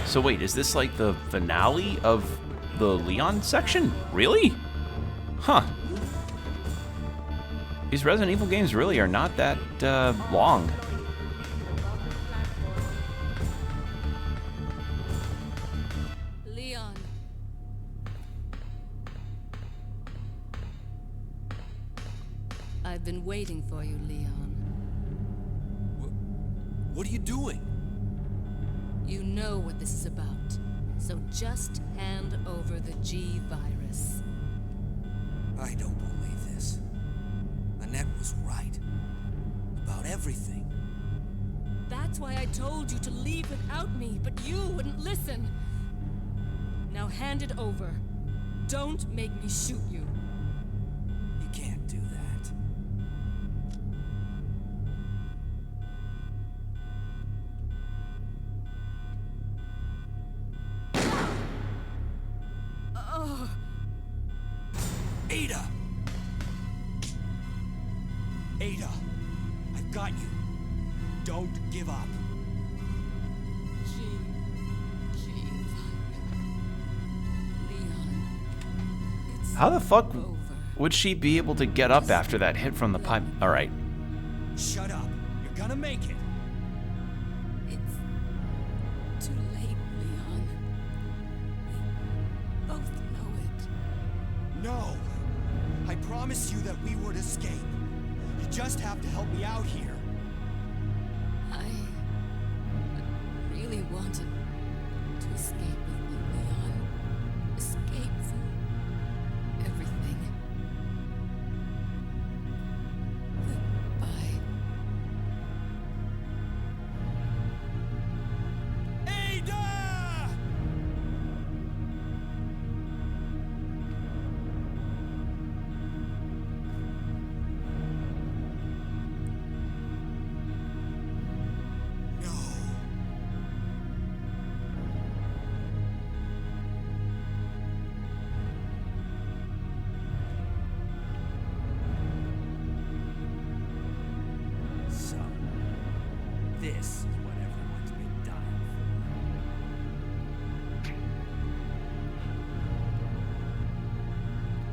So wait, is this like the finale of the Leon section? Really? Huh. These Resident Evil games really are not that long. Leon. I've been waiting for you, Leon. What are you doing? You know what this is about, so just hand over the G-Virus. I don't believe this. Annette was right. About everything. That's why I told you to leave without me, but you wouldn't listen. Now hand it over. Don't make me shoot you. You can't do that. Ada! Ada, I've got you. Don't give up. Leon. It's How the fuck over. would she be able to get up after that hit from the pipe? Alright. Shut up. You're gonna make it. It's too late, Leon. We both know it. No. I promised you that we would escape. You just have to help me out here. I really wanted to escape with you, Leon. Escape from everything. Goodbye. Ada! No. So, this is what everyone's been dying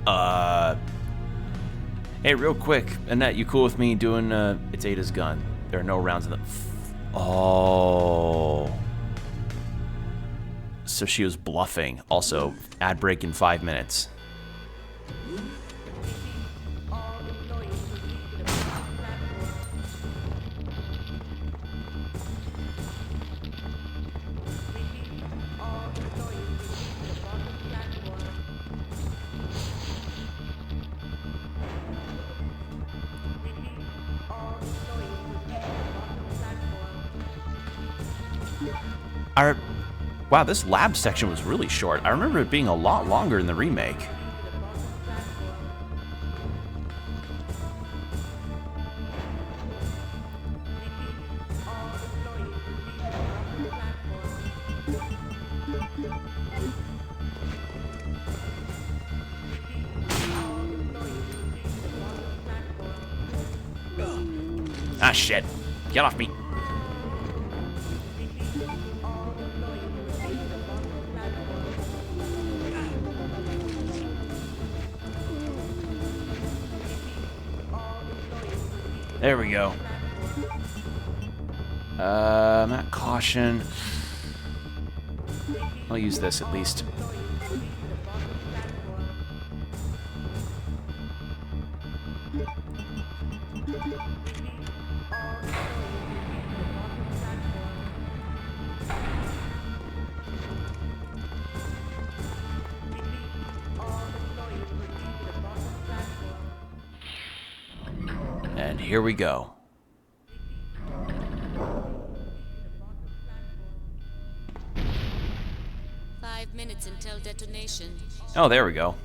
for. Hey, real quick, Annette, you cool with me doing, it's Ada's gun. There are no rounds in the... Oh. So she was bluffing. Also, ad break in 5 minutes. Wow, this lab section was really short. I remember it being a lot longer in the remake. Ah, shit. Get off me. There we go. Not caution. I'll use this at least. And here we go. Five minutes until detonation. Oh, there we go.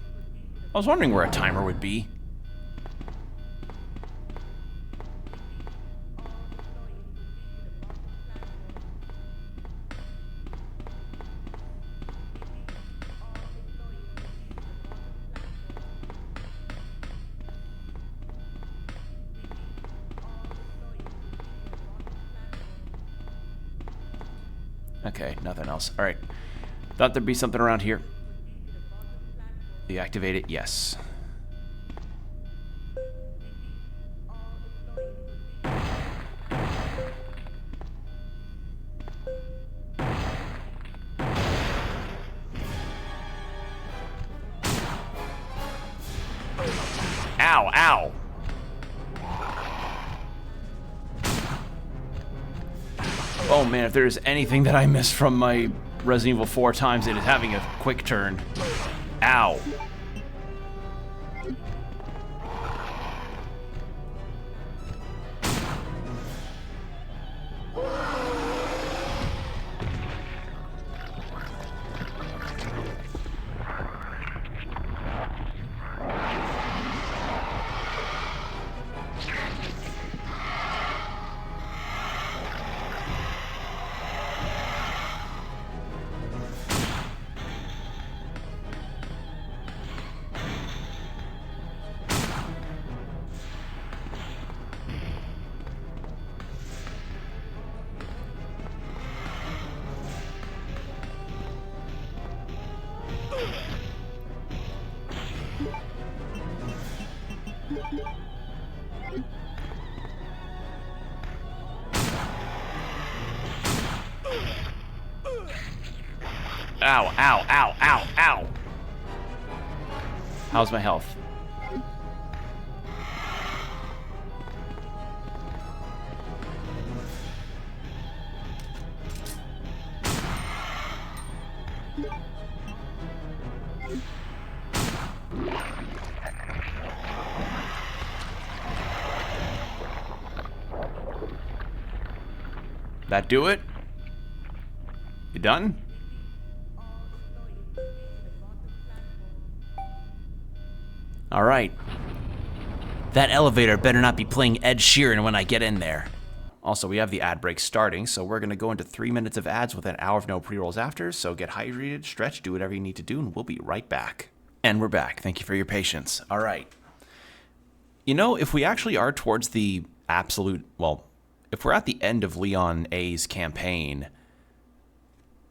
I was wondering where a timer would be. Okay, nothing else. All right. Thought there'd be something around here. Deactivate it, yes. Ow, ow. Oh man, if there's anything that I missed from my Resident Evil 4 times, it is having a quick turn. Ow. Ow, ow, ow, ow, ow. How's my health? That do it? You done? All right. That elevator better not be playing Ed Sheeran when I get in there. Also, we have the ad break starting, so we're going to go into 3 minutes of ads with an hour of no pre-rolls after, so get hydrated, stretch, do whatever you need to do, and we'll be right back. And we're back. Thank you for your patience. All right. You know, if we actually are towards the absolute, well, if we're at the end of Leon A's campaign,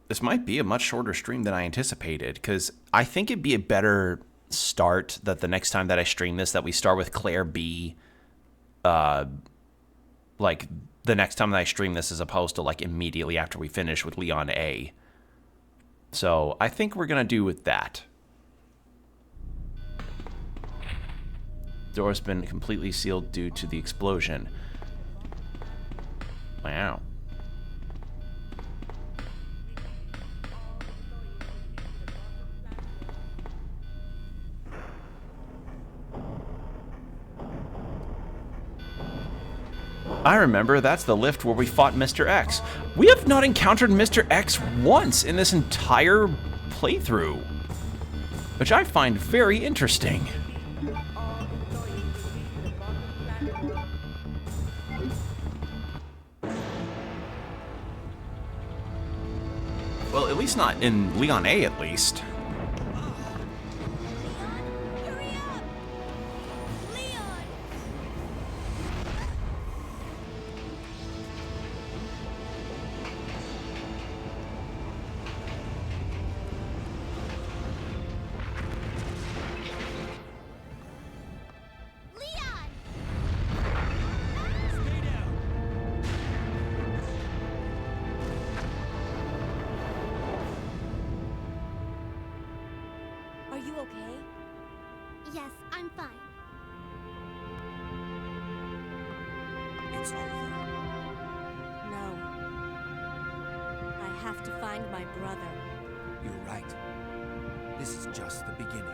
this might be a much shorter stream than I anticipated, because I think it'd be a better start that the next time that I stream this, that we start with Claire B, like the next time that I stream this, as opposed to like immediately after we finish with Leon A. So I think we're gonna do with that. Door's been completely sealed due to the explosion. Wow. I remember, that's the lift where we fought Mr. X. We have not encountered Mr. X once in this entire playthrough, which I find very interesting. Well, at least not in Leon A, at least. Are you okay? Yes, I'm fine. It's over. No. I have to find my brother. You're right. This is just the beginning.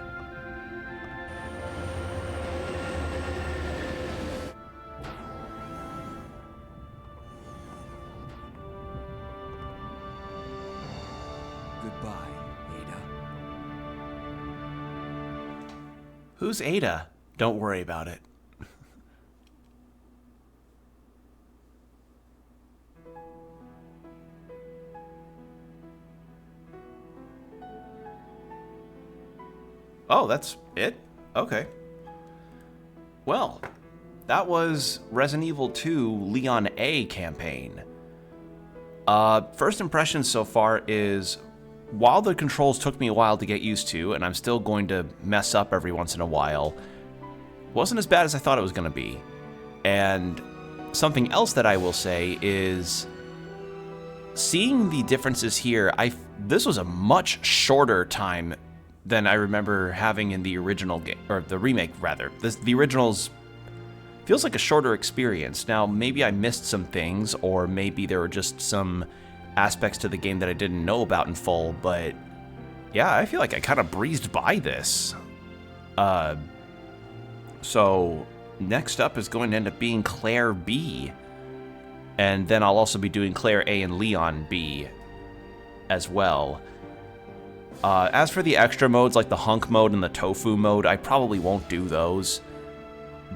Goodbye, Ada. Who's Ada? Don't worry about it. Oh, that's it? Okay. Well, that was Resident Evil 2 Leon A campaign. First impression so far is, while the controls took me a while to get used to, and I'm still going to mess up every once in a while, wasn't as bad as I thought it was going to be. And something else that I will say is, seeing the differences here, this was a much shorter time than I remember having in the original game, or the remake rather. The originals feels like a shorter experience. Now, maybe I missed some things, or maybe there were just some aspects to the game that I didn't know about in full, but yeah, I feel like I kind of breezed by this. So next up is going to end up being Claire B, and then I'll also be doing Claire A and Leon B as well. As for the extra modes, like the hunk mode and the tofu mode, I probably won't do those,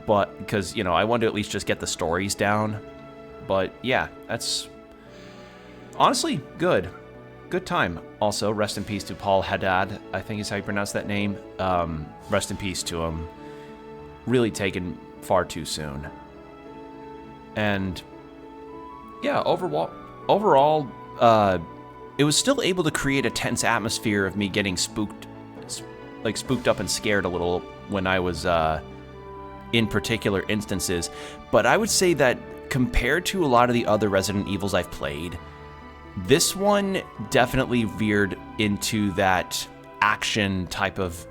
but because, you know, I want to at least just get the stories down. But yeah, that's honestly good time. Also, rest in peace to Paul Haddad, I think is how you pronounce that name. Rest in peace to him. Really taken far too soon. And yeah, overall, it was still able to create a tense atmosphere of me getting spooked up and scared a little when I was in particular instances. But I would say that compared to a lot of the other Resident Evils I've played, this one definitely veered into that action type of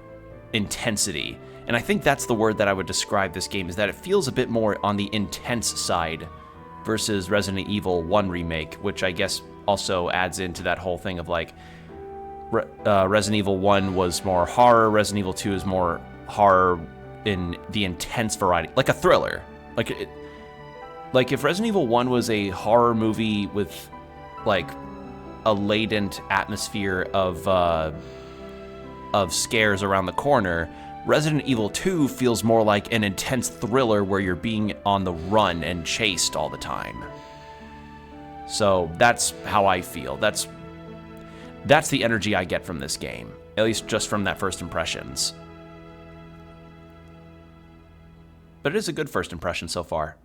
intensity. And I think that's the word that I would describe this game, is that it feels a bit more on the intense side versus Resident Evil 1 Remake, which I guess also adds into that whole thing of like Resident Evil 1 was more horror, Resident Evil 2 is more horror in the intense variety, like a thriller. Like if Resident Evil 1 was a horror movie with like a latent atmosphere of scares around the corner, Resident Evil 2 feels more like an intense thriller where you're being on the run and chased all the time. So that's how I feel. That's the energy I get from this game, at least just from that first impressions. But it is a good first impression so far.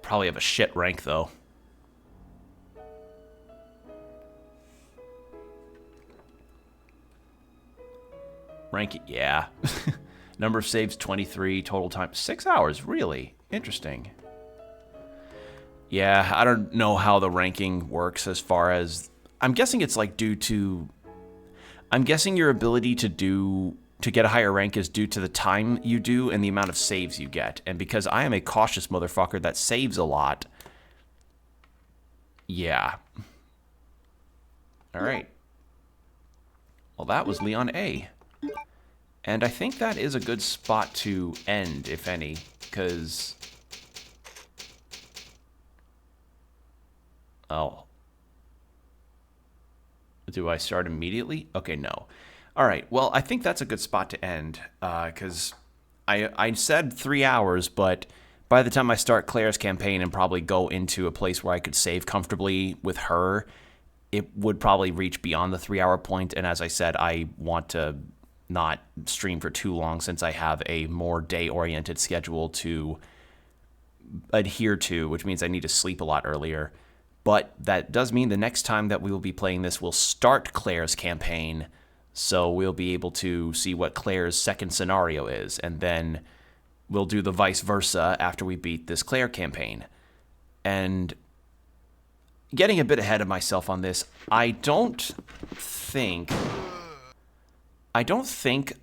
Probably have a shit rank though. Rank, yeah. Number of saves, 23. Total time, 6 hours. Really? Interesting. Yeah, I don't know how the ranking works as far as... I'm guessing it's like due to... I'm guessing your ability to get a higher rank is due to the time you do and the amount of saves you get. And because I am a cautious motherfucker that saves a lot... Yeah. Alright. Well, that was Leon A. And I think that is a good spot to end, if any, because... Oh. Do I start immediately? Okay, no. All right, well, I think that's a good spot to end, because I said 3 hours, but by the time I start Claire's campaign and probably go into a place where I could save comfortably with her, it would probably reach beyond the 3 hour point. And as I said, I want to not stream for too long since I have a more day-oriented schedule to adhere to, which means I need to sleep a lot earlier. But that does mean the next time that we will be playing this, we'll start Claire's campaign, so we'll be able to see what Claire's second scenario is, and then we'll do the vice versa after we beat this Claire campaign. And getting a bit ahead of myself on this, I don't think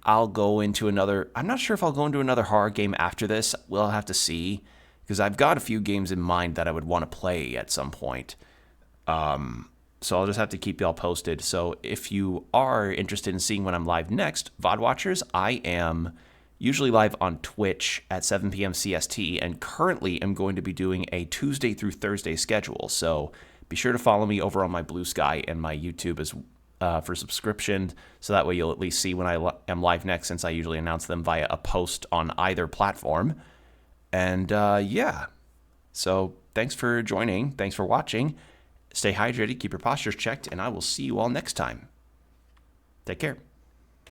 I'll go into another... I'm not sure if I'll go into another horror game after this. We'll have to see, because I've got a few games in mind that I would want to play at some point. So I'll just have to keep y'all posted. So if you are interested in seeing when I'm live next, VOD watchers, I am usually live on Twitch at 7 p.m. CST, and currently am going to be doing a Tuesday through Thursday schedule. So be sure to follow me over on my Blue Sky and my YouTube as for subscription, so that way you'll at least see when I am live next, since I usually announce them via a post on either platform. And yeah, so thanks for joining. Thanks for watching. Stay hydrated, keep your postures checked, and I will see you all next time. Take care.